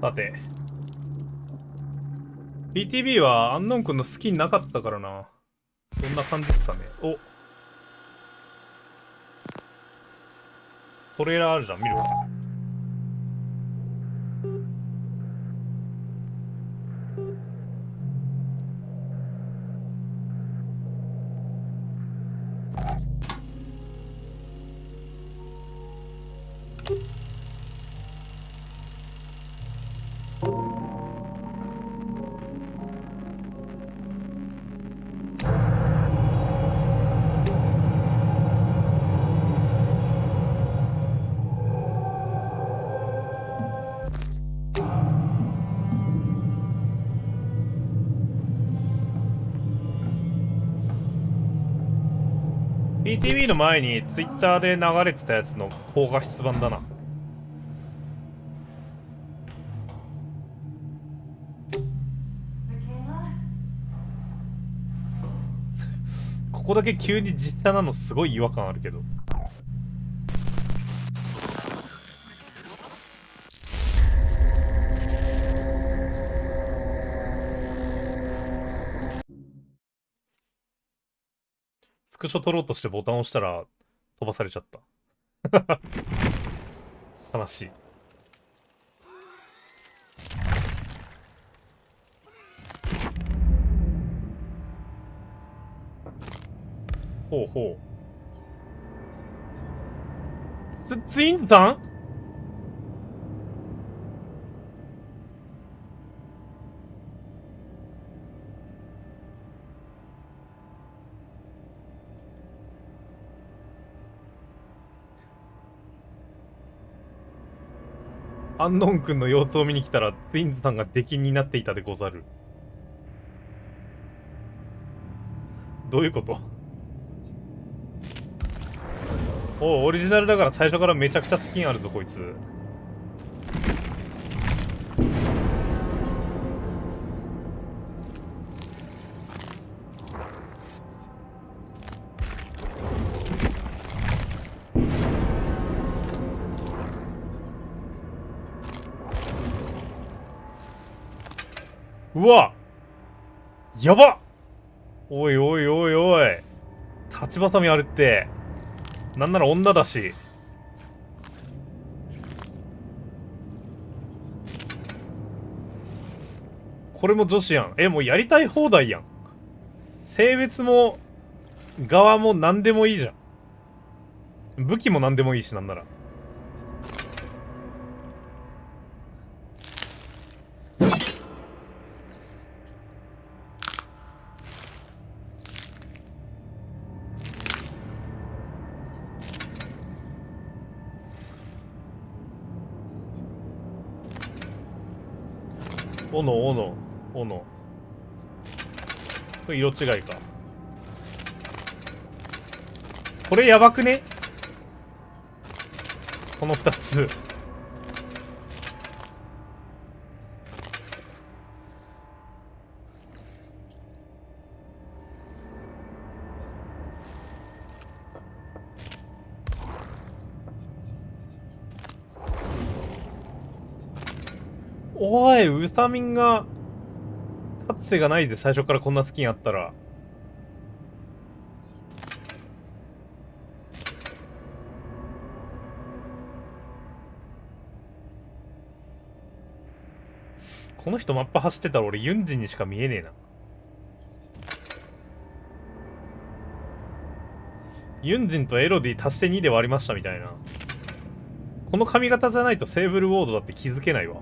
さて。BTB はアンノン君のスキンなかったからな。どんな感じですかね。お。トレーラーあるじゃん、見るか。BTB の前に Twitter で流れてたやつの高画質版だな。ここだけ急に実写なのすごい違和感あるけど。スクショ撮ろうとしてボタンを押したら飛ばされちゃった。悲しい。ほうほう。ツインズさん？アンノン君の様子を見に来たらツインズさんが出禁になっていたでござる。どういうこと？お、オリジナルだから最初からめちゃくちゃスキンあるぞこいつ。うわ、やばっ。おいおいおいおい、立ちばさみあるって。なんなら女だし。これも女子やん。もうやりたい放題やん。性別も側も何でもいいじゃん。武器も何でもいいし、なんなら。おのおのおの。これ色違いか。これやばくね？この2つ。おい、ウサミンが立つ瀬がないで、最初からこんなスキンあったら。この人マップ走ってたら俺ユンジンにしか見えねえな。ユンジンとエロディ足して2で割りましたみたいな。この髪型じゃないとセーブルウォードだって気づけないわ。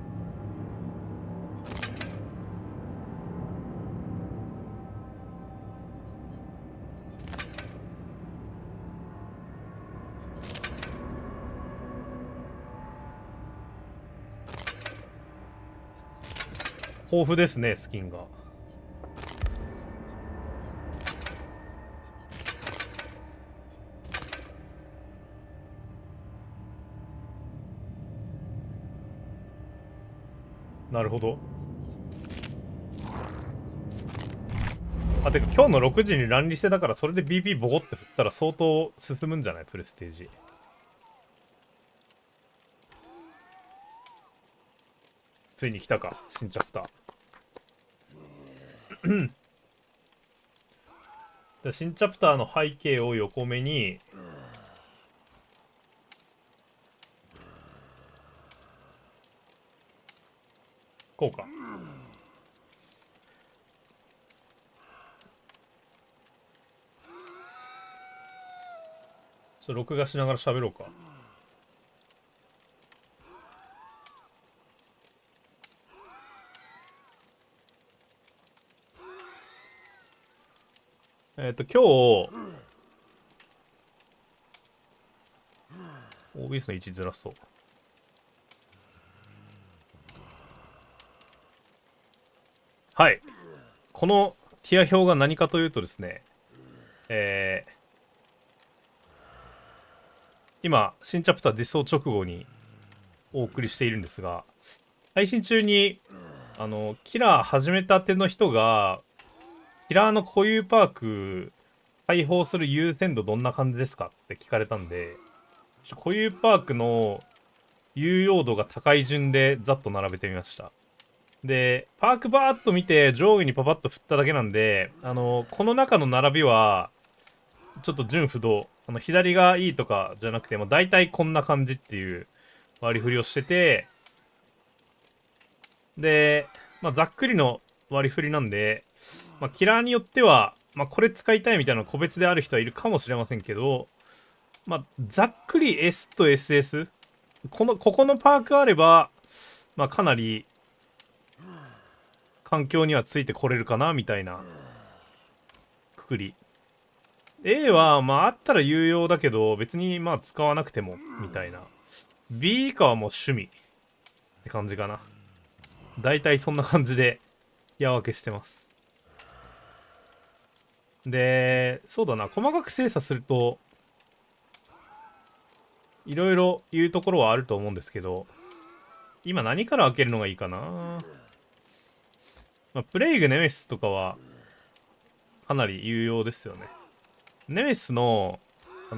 豊富ですね、スキンが。なるほど。あ、てか今日の6時にランリセだから、それで BP ボコって振ったら相当進むんじゃない？プレステージ。ついに来たか、新チャプター。じゃあ新チャプターの背景を横目に、こうか。ちょっと録画しながら喋ろうか。今日、OBS の位置ずらそう。はい。このティア表が何かというとですね、今、新チャプター実装直後にお送りしているんですが、配信中に、キラー始めたての人が、キラーの固有パーク開放する優先度どんな感じですかって聞かれたんで、固有パークの有用度が高い順でざっと並べてみました。で、パークバーっと見て上下にパパッと振っただけなんで、この中の並びはちょっと順不動。左がいいとかじゃなくて、もう大体こんな感じっていう割り振りをしてて、で、まあ、ざっくりの割り振りなんで、まあ、キラーによっては、まあ、これ使いたいみたいな個別である人はいるかもしれませんけど、まあ、ざっくり S と SS、ここのパークあれば、まあ、かなり環境にはついてこれるかなみたいなくくり。A はまああったら有用だけど別にまあ使わなくてもみたいな。B 以下はもう趣味って感じかな。だいたいそんな感じで矢分けしてます。で、そうだな、細かく精査するといろいろ言うところはあると思うんですけど、今何から開けるのがいいかな。まあ、プレイグ、ネメシスとかはかなり有用ですよね。ネメシスの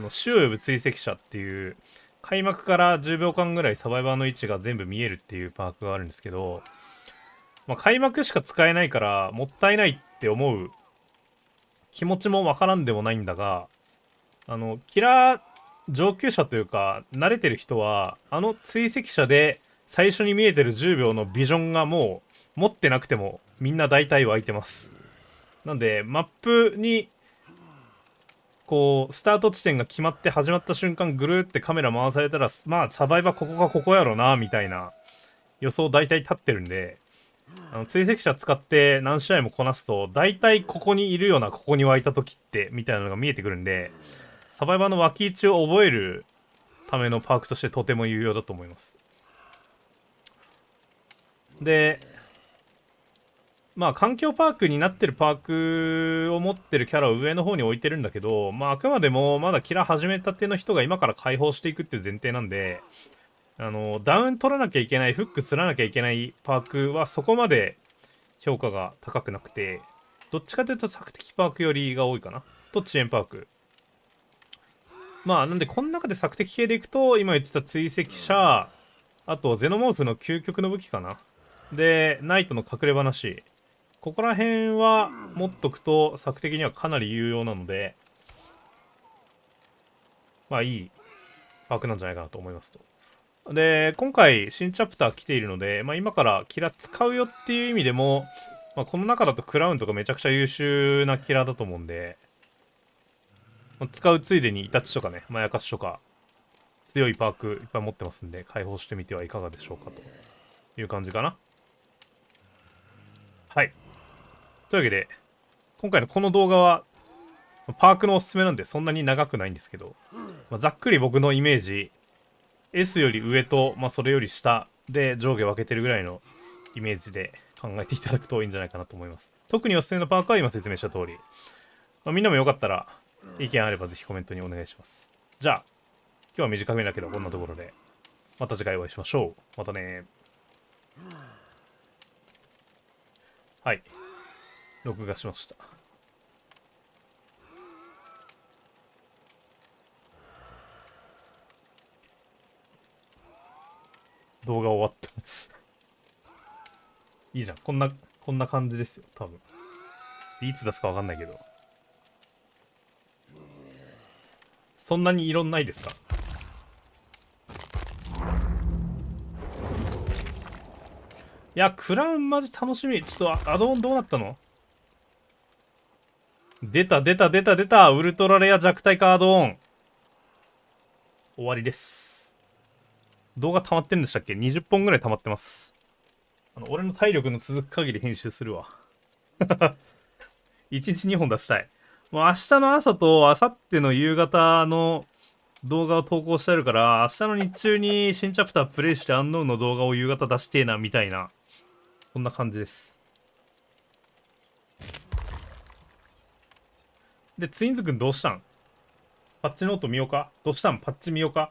死を呼ぶ追跡者っていう開幕から10秒間ぐらいサバイバーの位置が全部見えるっていうパークがあるんですけど、まあ、開幕しか使えないからもったいないって思う気持ちもわからんでもないんだが、キラー上級者というか慣れてる人は追跡者で最初に見えてる10秒のビジョンがもう持ってなくてもみんな大体湧いてます。なんでマップにこうスタート地点が決まって始まった瞬間ぐるーってカメラ回されたら、まあサバイバーここがここやろなみたいな予想大体立ってるんで、追跡者使って何試合もこなすと大体ここにいるような、ここに湧いた時ってみたいなのが見えてくるんで、サバイバーの脇位置を覚えるためのパークとしてとても有用だと思います。でまあ環境パークになってるパークを持ってるキャラを上の方に置いてるんだけど、まああくまでもまだキラ始めたての人が今から解放していくっていう前提なんで、ダウン取らなきゃいけない、フック釣らなきゃいけないパークはそこまで評価が高くなくて、どっちかというと索敵パークよりが多いかなと遅延パーク。まあなんでこの中で索敵系でいくと今言ってた追跡者、あとゼノモーフの究極の武器かな、でナイトの隠れ話、ここら辺は持っとくと索敵にはかなり有用なので、まあいいパークなんじゃないかなと思いますと。で今回新チャプター来ているので、まあ、今からキラ使うよっていう意味でも、まあ、この中だとクラウンとかめちゃくちゃ優秀なキラだと思うんで、まあ、使うついでにイタチとかね、まやかしとか強いパークいっぱい持ってますんで開放してみてはいかがでしょうかという感じかな。はい、というわけで今回のこの動画はパークのおすすめなんでそんなに長くないんですけど、まあ、ざっくり僕のイメージ S より上と、まあ、それより下で上下分けてるぐらいのイメージで考えていただくといいんじゃないかなと思います。特におすすめのパークは今説明した通り、まあ、みんなもよかったら意見あればぜひコメントにお願いします。じゃあ今日は短めだけどこんなところでまた次回お会いしましょう。またね。はい、録画しました。動画終わってますいいじゃん、こんな感じですよ多分。いつ出すか分かんないけど、そんなに色ないですか。いやクラウンマジ楽しみ。ちょっとアドオンどうなったの。出たウルトラレア弱体化アドオン終わりです。動画溜まってるんでしたっけ。20本ぐらい溜まってます。俺の体力の続く限り編集するわ1日2本出したい。もう明日の朝と明後日の夕方の動画を投稿してあるから、明日の日中に新チャプタープレイしてアンノウンの動画を夕方出してえなみたいな、こんな感じです。でツインズくんどうしたん。パッチノート見ようか。どうしたんパッチ見ようか。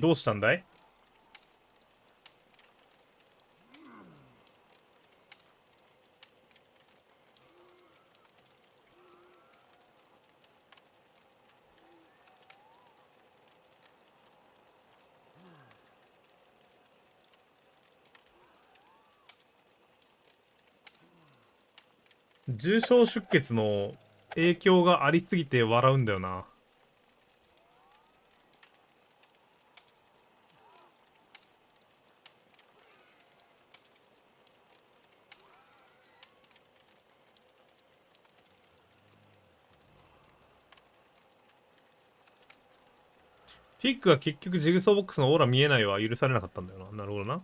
どうしたんだい。重症出血の影響がありすぎて笑うんだよな。フィックが結局ジグソーボックスのオーラ見えないは許されなかったんだよな。なるほどな。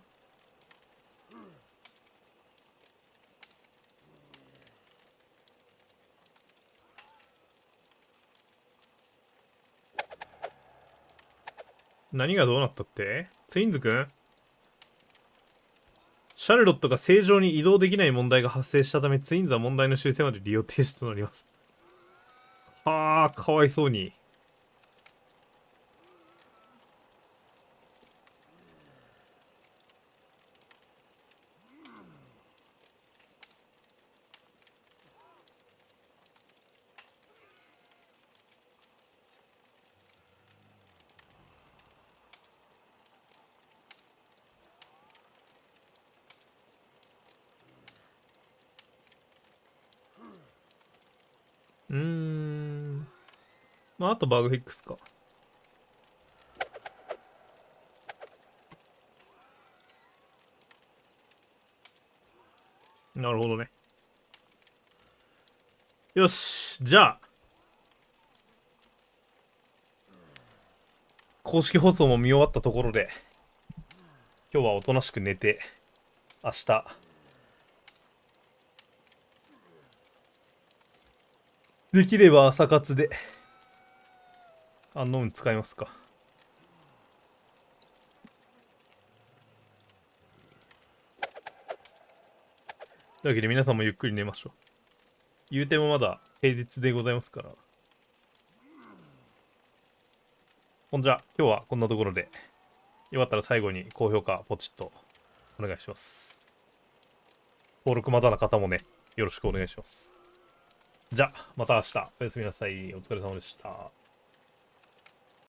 何がどうなったって？ツインズくん？シャルロットが正常に移動できない問題が発生したため、ツインズは問題の修正まで利用停止となります。はあ、かわいそうに。まあ、あとバグフィックスか。なるほどね。よし、じゃあ、公式放送も見終わったところで、今日はおとなしく寝て、明日、できれば朝活で、アンノーン使いますか。というわけで皆さんもゆっくり寝ましょう。言うてもまだ平日でございますから。ほんじゃ、今日はこんなところで、よかったら最後に高評価ポチッとお願いします。登録まだな方もね、よろしくお願いします。じゃあ、また明日。おやすみなさい。お疲れ様でした。